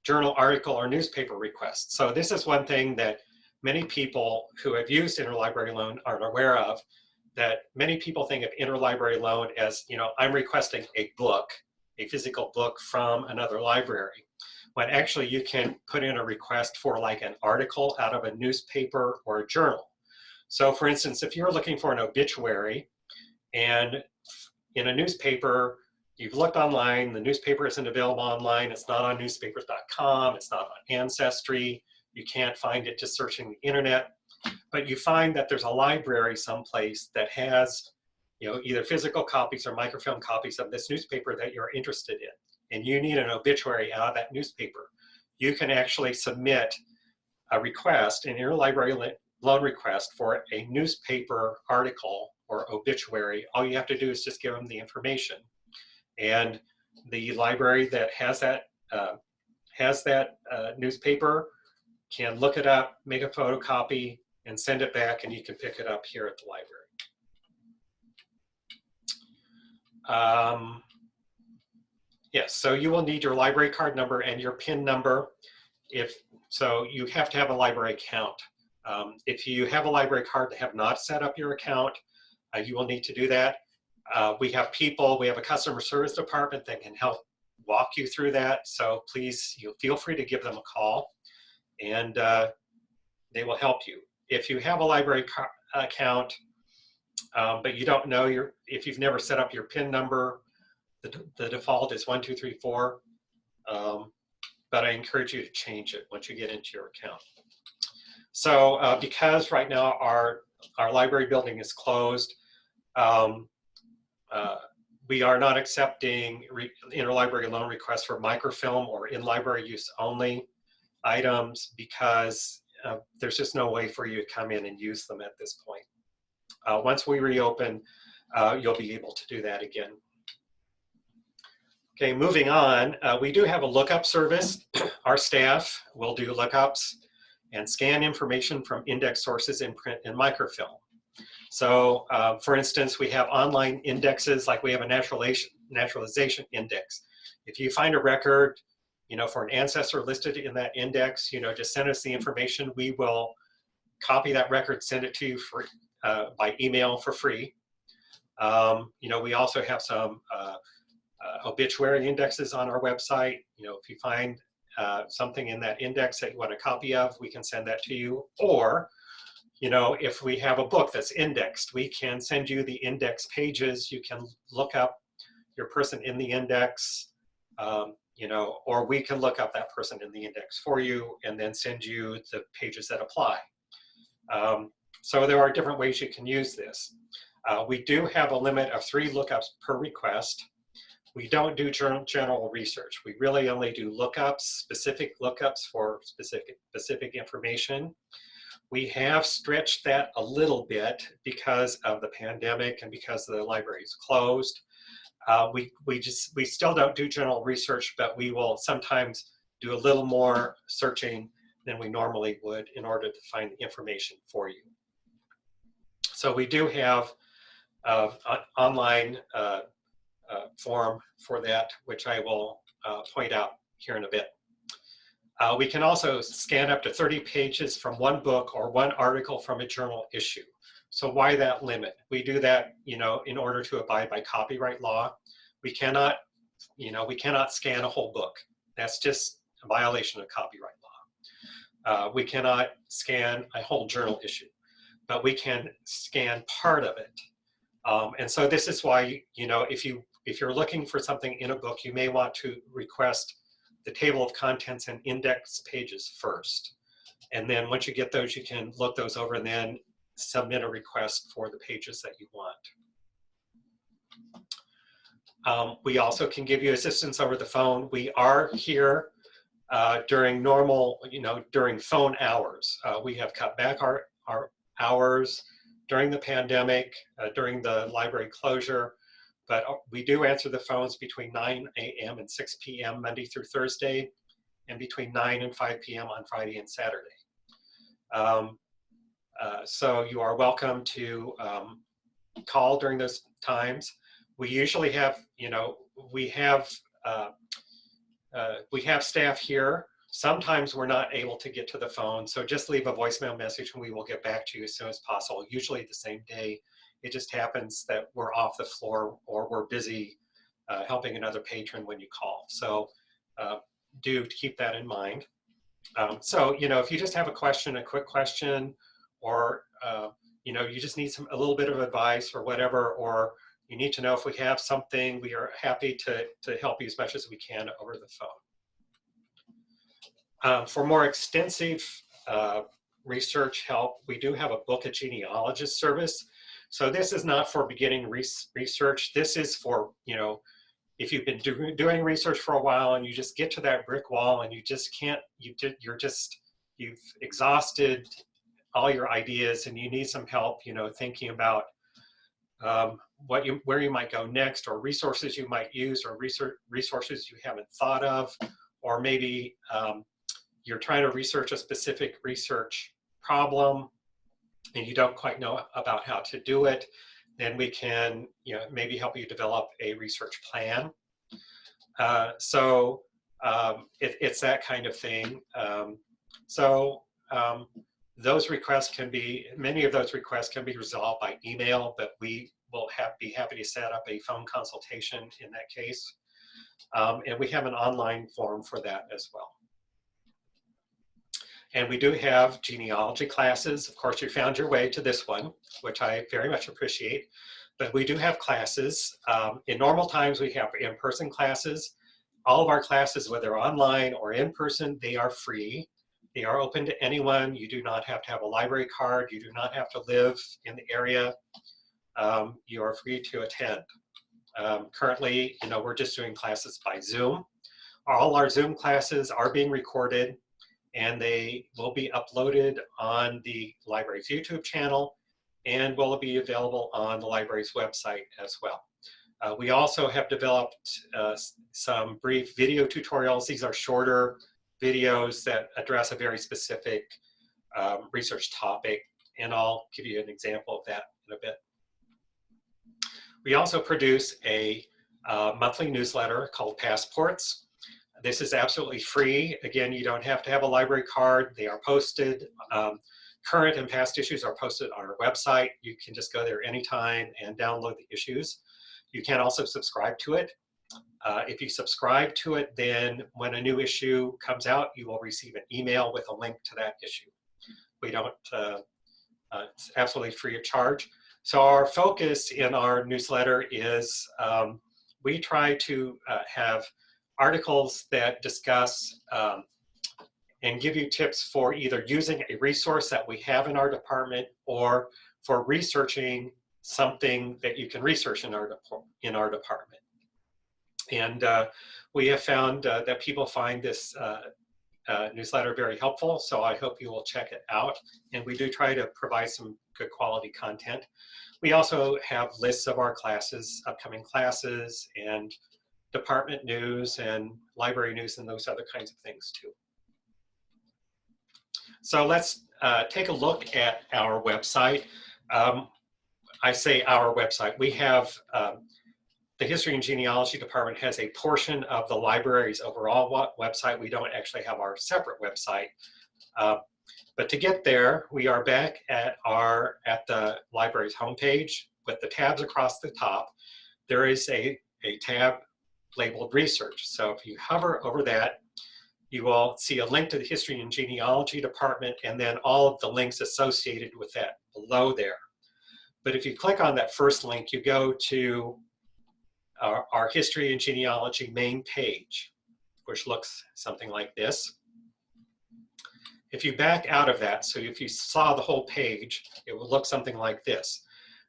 journal, article, or newspaper requests. So this is one thing that many people who have used Interlibrary Loan aren't aware of, that many people think of Interlibrary Loan as, I'm requesting a book, a physical book from another library, when actually you can put in a request for like an article out of a newspaper or a journal. So for instance, if you're looking for an obituary, and in a newspaper, you've looked online, the newspaper isn't available online, it's not on newspapers.com, it's not on Ancestry, you can't find it just searching the internet, but you find that there's a library someplace that has either physical copies or microfilm copies of this newspaper that you're interested in, and you need an obituary out of that newspaper. You can actually submit a request, an Interlibrary Loan request for a newspaper article or obituary. All you have to do is just give them the information, and the library that has that newspaper can look it up, make a photocopy, and send it back, and you can pick it up here at the library. Yes, so you will need your library card number and your PIN number. So you have to have a library account. If you have a library card and have not set up your account, you will need to do that. We have a customer service department that can help walk you through that. So please, feel free to give them a call, and they will help you. If you have a library account, but you don't know if you've never set up your PIN number, the default is 1234. But I encourage you to change it once you get into your account. So because right now our library building is closed, we are not accepting interlibrary loan requests for microfilm or in-library use only items, because there's just no way for you to come in and use them at this point. Once we reopen, you'll be able to do that again. Okay, moving on, we do have a lookup service. Our staff will do lookups and scan information from index sources in print and microfilm. So for instance, we have online indexes, like we have a naturalization index. If you find a record, for an ancestor listed in that index, just send us the information. We will copy that record, send it to you by email for free. We also have some obituary indexes on our website. If you find something in that index that you want a copy of, we can send that to you. Or, if we have a book that's indexed, we can send you the index pages. You can look up your person in the index, or we can look up that person in the index for you and then send you the pages that apply. So there are different ways you can use this. We do have a limit of 3 lookups per request. We don't do general research. We really only do lookups, specific lookups for specific information. We have stretched that a little bit because of the pandemic and because the library is closed. We still don't do general research, but we will sometimes do a little more searching than we normally would in order to find the information for you. So we do have an online form for that, which I will point out here in a bit. We can also scan up to 30 pages from one book or one article from a journal issue. So why that limit? We do that, in order to abide by copyright law. We cannot scan a whole book. That's just a violation of copyright law. We cannot scan a whole journal issue, but we can scan part of it. And so this is why, if you're looking for something in a book, you may want to request the table of contents and index pages first. And then once you get those, you can look those over and then submit a request for the pages that you want. We also can give you assistance over the phone. We are here during during phone hours. We have cut back our hours during the pandemic, during the library closure, but we do answer the phones between 9 a.m. and 6 p.m. Monday through Thursday, and between 9 and 5 p.m. on Friday and Saturday. So you are welcome to call during those times. We usually have, we have staff here. Sometimes we're not able to get to the phone, so just leave a voicemail message and we will get back to you as soon as possible, usually the same day. It just happens that we're off the floor or we're busy helping another patron when you call. So do keep that in mind. So, if you just have a question, a quick question, or, you just need a little bit of advice or whatever, or you need to know if we have something, we are happy to help you as much as we can over the phone. For more extensive research help, we do have a book a genealogist service. So this is not for beginning research. This is for, if you've been doing research for a while and you just get to that brick wall and you just can't, you've exhausted all your ideas and you need some help, thinking about where you might go next, or resources you might use, or resources you haven't thought of, or maybe you're trying to research a specific research problem, and you don't quite know about how to do it, then we can, maybe help you develop a research plan. It's that kind of thing. Those requests many of those requests can be resolved by email, but we will be happy to set up a phone consultation in that case. And we have an online form for that as well. And we do have genealogy classes. Of course, you found your way to this one, which I very much appreciate. But we do have classes. In normal times, we have in-person classes. All of our classes, whether online or in person, they are free. They are open to anyone. You do not have to have a library card. You do not have to live in the area. You are free to attend. Currently, we're just doing classes by Zoom. All our Zoom classes are being recorded, and they will be uploaded on the library's YouTube channel and will be available on the library's website as well. We also have developed some brief video tutorials. These are shorter videos that address a very specific research topic, and I'll give you an example of that in a bit. We also produce a monthly newsletter called Passports. This is absolutely free. Again, you don't have to have a library card. They are posted. Current and past issues are posted on our website. You can just go there anytime and download the issues. You can also subscribe to it. If you subscribe to it, then when a new issue comes out, you will receive an email with a link to that issue. We don't, it's absolutely free of charge. So our focus in our newsletter is we try to have articles that discuss and give you tips for either using a resource that we have in our department or for researching something that you can research in our department. And we have found that people find this newsletter very helpful, so I hope you will check it out. And we do try to provide some good quality content. We also have lists of our classes, upcoming classes, and department news and library news and those other kinds of things too. So let's take a look at our website. I say our website. We have the History and Genealogy Department has a portion of the library's overall website. We don't actually have our separate website. But to get there, we are back at the library's homepage with the tabs across the top. There is a tab labeled Research. So if you hover over that, you will see a link to the History and Genealogy Department and then all of the links associated with that below there. But if you click on that first link, you go to our History and Genealogy main page, which looks something like this. If you back out of that, so if you saw the whole page, it would look something like this.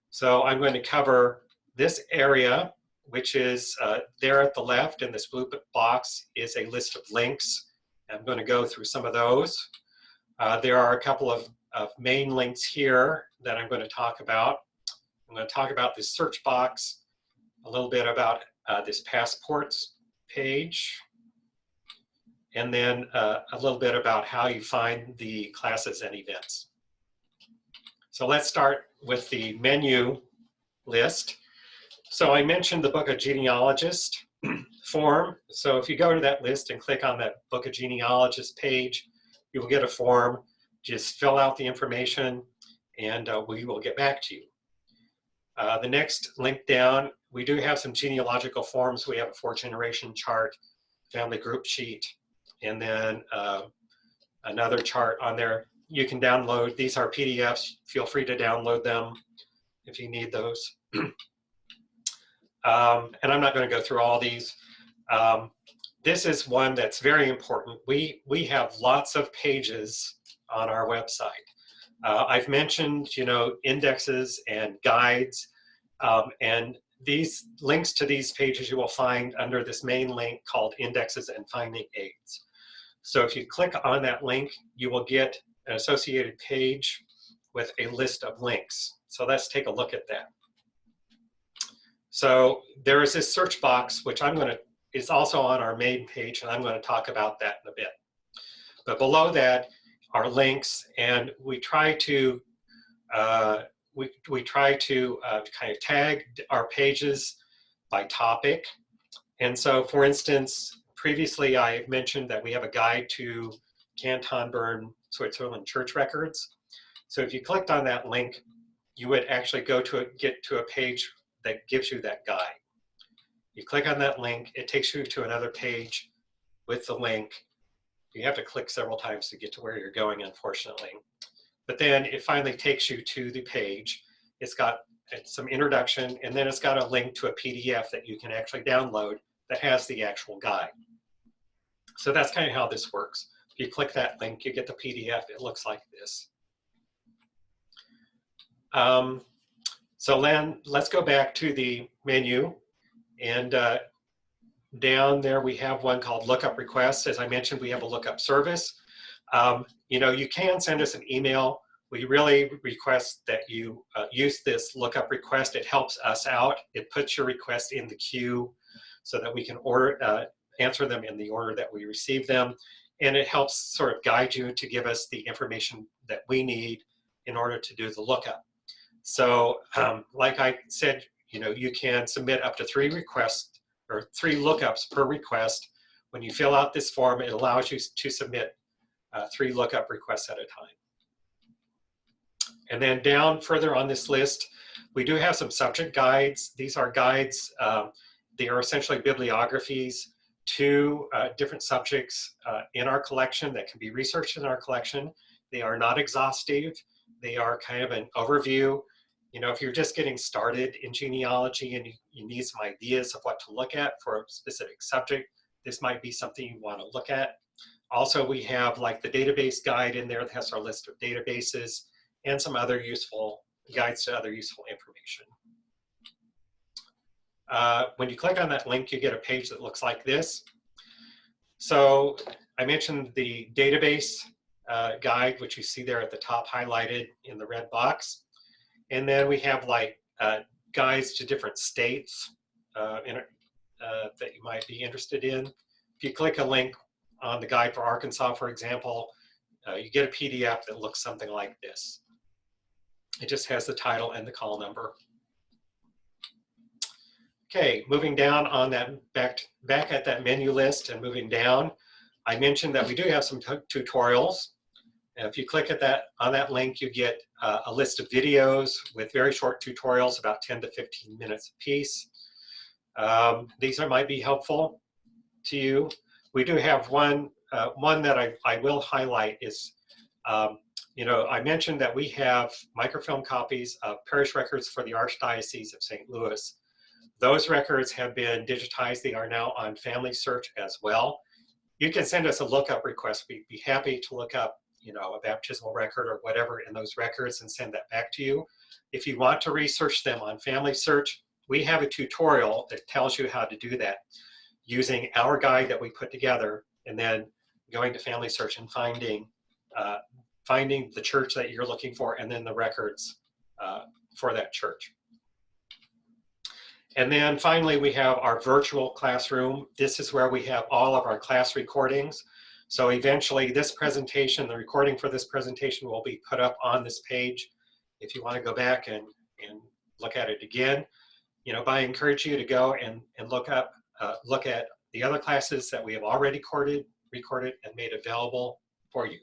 So I'm going to cover this area, which is there at the left, and this blue box is a list of links. I'm going to go through some of those. There are a couple of main links here that I'm going to talk about. I'm going to talk about this search box, a little bit about this passports page, and then a little bit about how you find the classes and events. So let's start with the menu list. So I mentioned the Book of Genealogist form. So if you go to that list and click on that Book of Genealogist page, you will get a form. Just fill out the information and we will get back to you. The next link down, we do have some genealogical forms. We have a 4-generation chart, family group sheet, and then another chart on there. You can download. These are PDFs. Feel free to download them if you need those. And I'm not going to go through all these. This is one that's very important. We have lots of pages on our website. I've mentioned, indexes and guides, and these links to these pages you will find under this main link called Indexes and Finding Aids. So if you click on that link, you will get an associated page with a list of links. So let's take a look at that. So there is this search box, which is also on our main page, and I'm going to talk about that in a bit. But below that are links, and we try to we try to kind of tag our pages by topic. And so, for instance, previously I mentioned that we have a guide to Canton Bern, Switzerland church records. So if you clicked on that link, you would actually get to a page that gives you that guide. You click on that link, it takes you to another page with the link. You have to click several times to get to where you're going, unfortunately. But then it finally takes you to the page. It's got some introduction, and then it's got a link to a PDF that you can actually download that has the actual guide. So that's kind of how this works. If you click that link, you get the PDF. It looks like this. So then let's go back to the menu, and down there we have one called Lookup Requests. As I mentioned, we have a lookup service. You know, you can send us an email. We really request that you use this lookup request. It helps us out. It puts your request in the queue so that we can answer them in the order that we receive them. And it helps sort of guide you to give us the information that we need in order to do the lookup. So like I said, you know, you can submit up to 3 requests or 3 lookups per request. When you fill out this form, it allows you to submit 3 lookup requests at a time. And then down further on this list, we do have some subject guides. These are guides, they are essentially bibliographies to different subjects in our collection that can be researched in our collection. They are not exhaustive. They are kind of an overview. You know, if you're just getting started in genealogy and you need some ideas of what to look at for a specific subject, this might be something you want to look at. Also, we have like the database guide in there that has our list of databases and some other useful guides to other useful information. When you click on that link, you get a page that looks like this. So I mentioned the database guide, which you see there at the top highlighted in the red box. And then we have like guides to different states that you might be interested in. If you click a link on the guide for Arkansas, for example, you get a PDF that looks something like this. It just has the title and the call number. Okay, moving down on that, back at that menu list and moving down, I mentioned that we do have some tutorials. And if you click at on that link, you get a list of videos with very short tutorials, about 10 to 15 minutes apiece. These might be helpful to you. We do have one that I will highlight is, you know, I mentioned that we have microfilm copies of parish records for the Archdiocese of St. Louis. Those records have been digitized. They are now on Family Search as well. You can send us a lookup request. We'd be happy to look up, you know, a baptismal record or whatever in those records and send that back to you. If you want to research them on Family Search, we have a tutorial that tells you how to do that using our guide that we put together and then going to Family Search and finding the church that you're looking for and then the records for that church. And then finally, we have our virtual classroom. This is where we have all of our class recordings. So eventually this presentation, the recording for this presentation will be put up on this page. If you want to go back and look at it again, you know, but I encourage you to go and look at the other classes that we have already recorded and made available for you.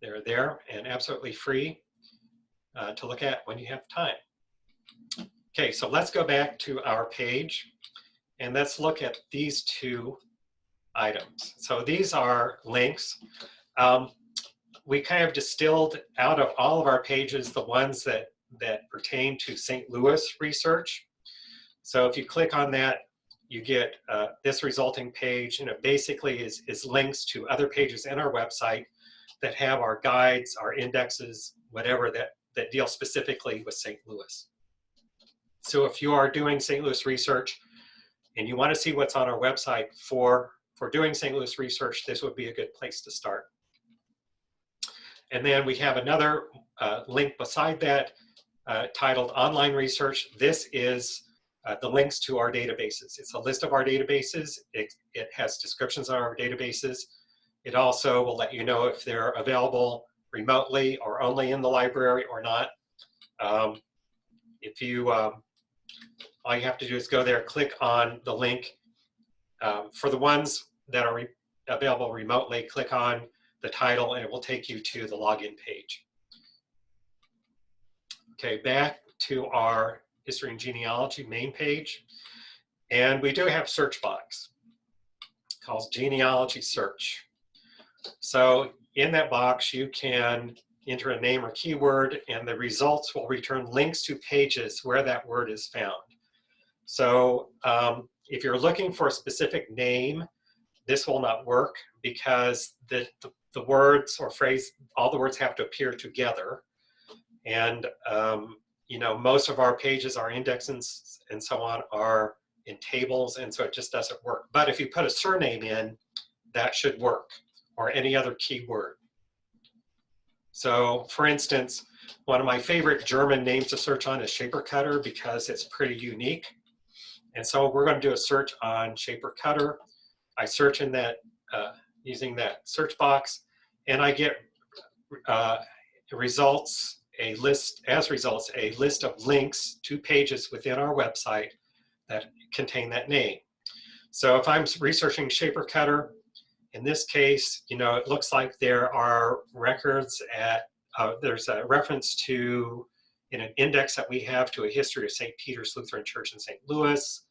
They're there and absolutely free to look at when you have time. Okay, so let's go back to our page and let's look at these 2 items. So these are links. We kind of distilled out of all of our pages the ones that pertain to St. Louis research. So if you click on that, you get this resulting page, and it basically is links to other pages in our website that have our guides, our indexes, whatever that deal specifically with St. Louis. So if you are doing St. Louis research and you want to see what's on our website for doing St. Louis research, this would be a good place to start. And then we have another link beside that titled Online Research. This is the links to our databases. It's a list of our databases. It has descriptions on our databases. It also will let you know if they're available remotely or only in the library or not. If you, all you have to do is go there, click on the link. For the ones that are available remotely, click on the title and it will take you to the login page. Okay, back to our History and Genealogy main page. And we do have a search box called Genealogy Search. So in that box, you can enter a name or keyword and the results will return links to pages where that word is found. So if you're looking for a specific name, this will not work because the words or phrase, all the words have to appear together. And you know, most of our pages, our indexes and so on are in tables, and so it just doesn't work. But if you put a surname in, that should work, or any other keyword. So for instance, one of my favorite German names to search on is Shaper Cutter because it's pretty unique. And so we're going to do a search on Shaper Cutter. I search in that, using that search box, and I get results, a list of links to pages within our website that contain that name. So if I'm researching Shaper Cutter, in this case, you know, it looks like there are records at, there's a reference to, in an index that we have, to a history of St. Peter's Lutheran Church in St. Louis.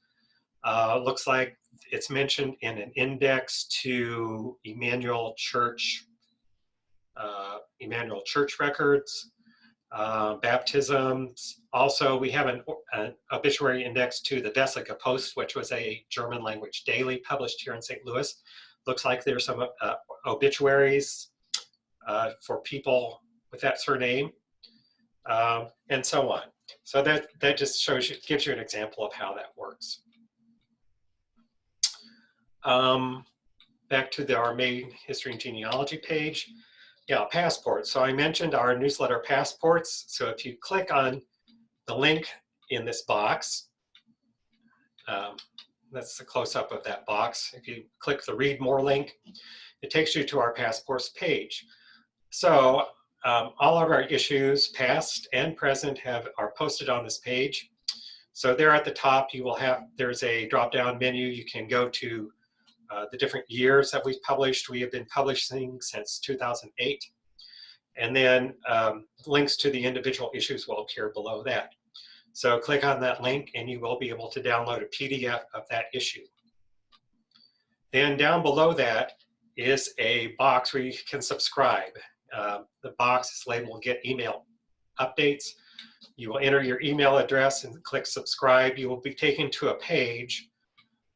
Looks like it's mentioned in an index to Emmanuel Church records, baptisms. Also, we have an obituary index to the Vesica Post, which was a German language daily published here in St. Louis. Looks like there's some obituaries for people with that surname, and so on. So that just shows you, gives you an example of how that works. Back to our main history and genealogy page. Yeah, passports. So I mentioned our newsletter passports. So if you click on the link in this box, that's the close-up of that box. If you click the read more link, it takes you to our passports page. So all of our issues, past and present, are posted on this page. So there at the top, you will have, there's a drop-down menu. You can go to the different years that we've published. We have been publishing since 2008. And then links to the individual issues will appear below that. So click on that link and you will be able to download a PDF of that issue. Then down below that is a box where you can subscribe. The box is labeled Get Email Updates. You will enter your email address and click subscribe. You will be taken to a page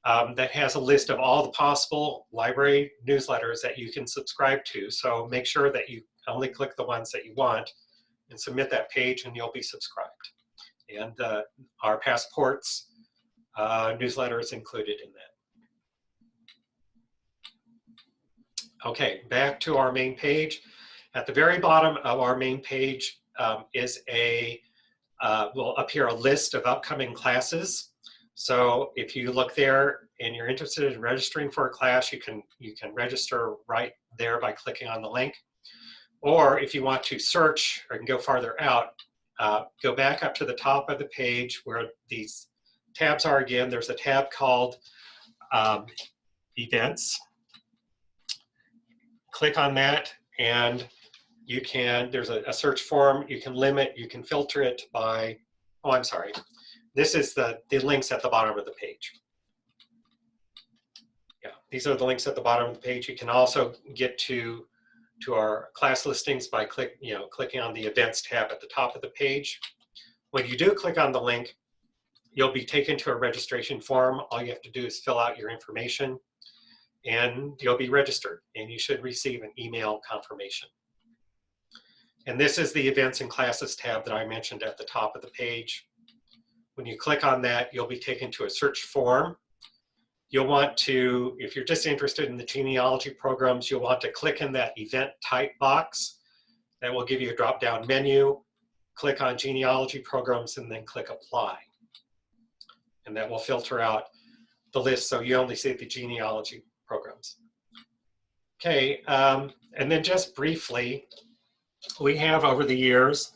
that has a list of all the possible library newsletters that you can subscribe to. So make sure that you only click the ones that you want and submit that page and you'll be subscribed. And our passports newsletter is included in that. Okay, back to our main page. At the very bottom of our main page is will appear a list of upcoming classes. So if you look there and you're interested in registering for a class, you can register right there by clicking on the link. Or if you want to search or can go farther out, go back up to the top of the page where these tabs are again. There's a tab called Events. Click on that and you can, there's a search form. You can limit, you can filter it by, oh, I'm sorry. This is the links at the bottom of the page. Yeah, these are the links at the bottom of the page. You can also get to our class listings by clicking on the Events tab at the top of the page. When you do click on the link, you'll be taken to a registration form. All you have to do is fill out your information and you'll be registered and you should receive an email confirmation. And this is the Events and Classes tab that I mentioned at the top of the page. When you click on that, you'll be taken to a search form. You'll want to, if you're just interested in the genealogy programs, you'll want to click in that event type box. That will give you a drop-down menu. Click on genealogy programs and then click apply. And that will filter out the list so you only see the genealogy programs. Okay, and then just briefly, We have, over the years,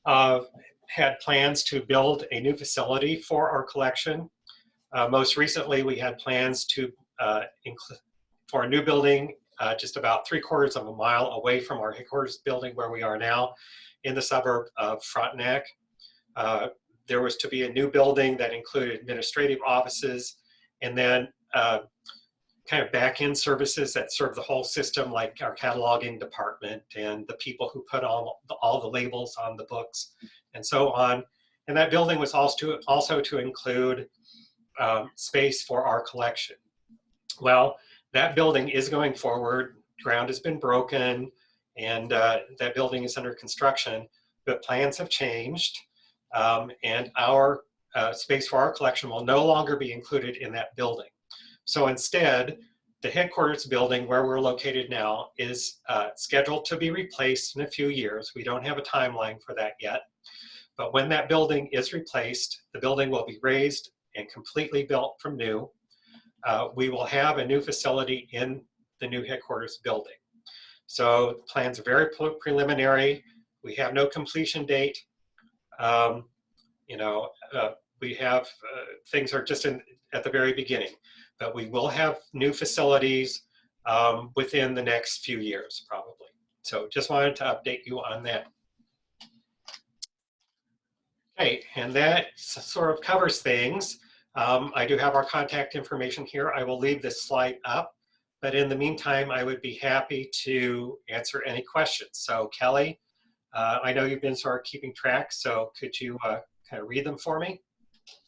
had plans to build a new facility for our collection. Most recently, we had plans to for a new building just about 3/4 of a mile away from our headquarters building where we are now in the suburb of Frontenac. There was to be a new building that included administrative offices and then kind of back-end services that serve the whole system, like our cataloging department and the people who put all the labels on the books and so on. And that building was also to include space for our collection. Well, that building is going forward. Ground has been broken, and that building is under construction, but plans have changed, and our space for our collection will no longer be included in that building. So instead, the headquarters building where we're located now is scheduled to be replaced in a few years. We don't have a timeline for that yet, but when that building is replaced, the building will be raised and completely built from new. We will have a new facility in the new headquarters building. So the plans are very preliminary. We have no completion date. We have, things are just at the very beginning, but we will have new facilities within the next few years, probably. So just wanted to update you on that. Okay, and that sort of covers things. I do have our contact information here. I will leave this slide up, but in the meantime, I would be happy to answer any questions. So Kelly, I know you've been sort of keeping track, so could you kind of read them for me?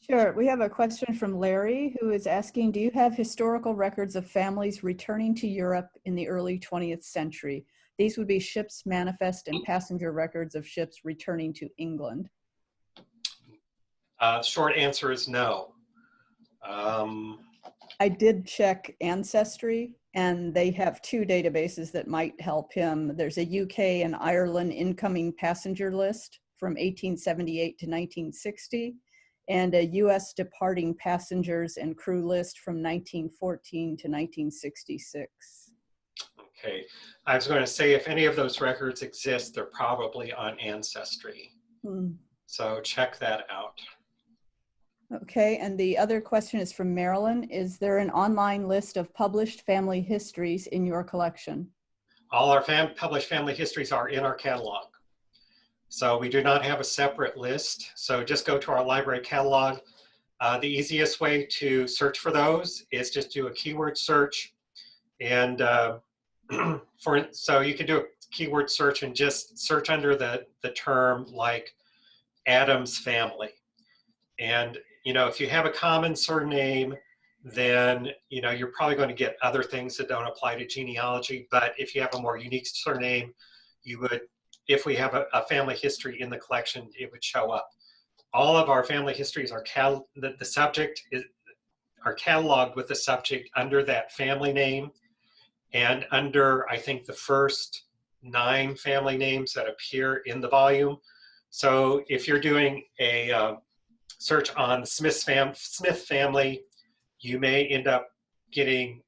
Sure. We have a question from Larry, who is asking, do you have historical records of families returning to Europe in the early 20th century? These would be ships manifest and passenger records of ships returning to England. Short answer is no. I did check Ancestry, and they have two databases that might help him. There's a UK and Ireland incoming passenger list from 1878 to 1960, and a US departing passengers and crew list from 1914 to 1966. Okay, I was going to say if any of those records exist, they're probably on Ancestry. So check that out. Okay, and the other question is from Marilyn. Is there an online list of published family histories in your collection? All our published family histories are in our catalog. So we do not have a separate list. So just go to our library catalog. The easiest way to search for those is just do a keyword search. And so you can do a keyword search and just search under the term like Adams family. And if you have a common surname, then you're probably going to get other things that don't apply to genealogy. But if you have a more unique surname, you would, if we have a family history in the collection, it would show up. All of our family histories are the subject are cataloged with the subject under that family name, and under, I think, the first 9 family names that appear in the volume. So if you're doing a search on the Smith family, you may end up getting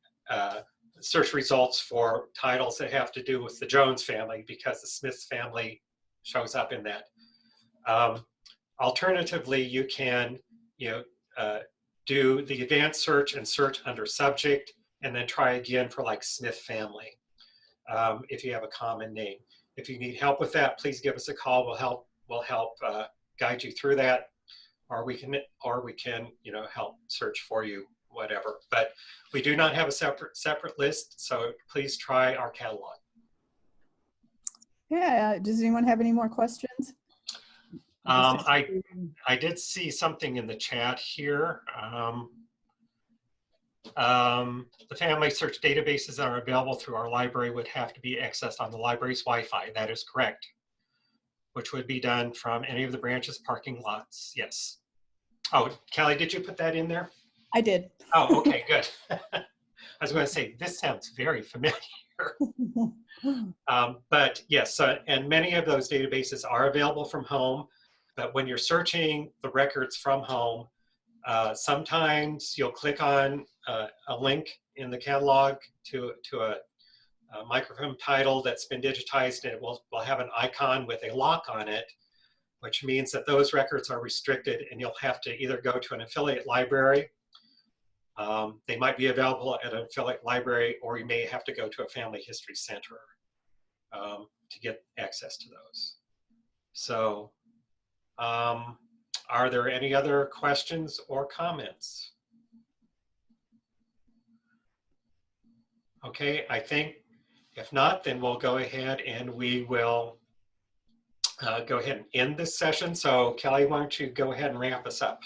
search results for titles that have to do with the Jones family because the Smith family shows up in that. Alternatively, you can do the advanced search and search under subject and then try again for like Smith family if you have a common name. If you need help with that, please give us a call. We'll help guide you through that. Or we can help search for you, whatever. But we do not have a separate list, so please try our catalog. Yeah, does anyone have any more questions? I did see something in the chat here. The family search databases that are available through our library would have to be accessed on the library's Wi-Fi. That is correct. Which would be done from any of the branches parking lots. Yes. Oh, Kelly, did you put that in there? I did. Oh, okay, good. I was going to say, this sounds very familiar. But yes, and many of those databases are available from home, but when you're searching the records from home, sometimes you'll click on a link in the catalog to microfilm title that's been digitized, and it will have an icon with a lock on it, which means that those records are restricted and you'll have to either go to an affiliate library. They might be available at an affiliate library, or you may have to go to a family history center to get access to those. So are there any other questions or comments? Okay, I think if not, then we'll go ahead and we will go ahead and end this session. So Kelly, why don't you go ahead and wrap us up?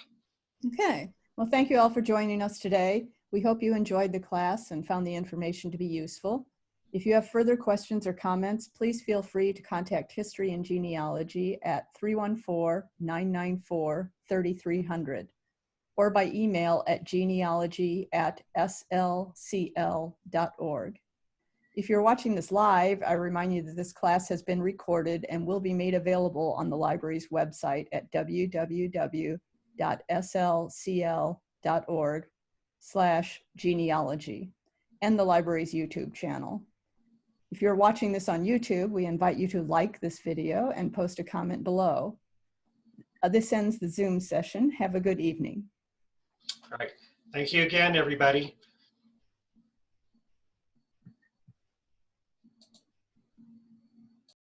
Okay. Well, thank you all for joining us today. We hope you enjoyed the class and found the information to be useful. If you have further questions or comments, please feel free to contact History and Genealogy at 314-994-3300 or by email at genealogy@slcl.org. If you're watching this live, I remind you that this class has been recorded and will be made available on the library's website at www.slcl.org/genealogy and the library's YouTube channel. If you're watching this on YouTube, we invite you to like this video and post a comment below. This ends the Zoom session. Have a good evening. All right. Thank you again, everybody.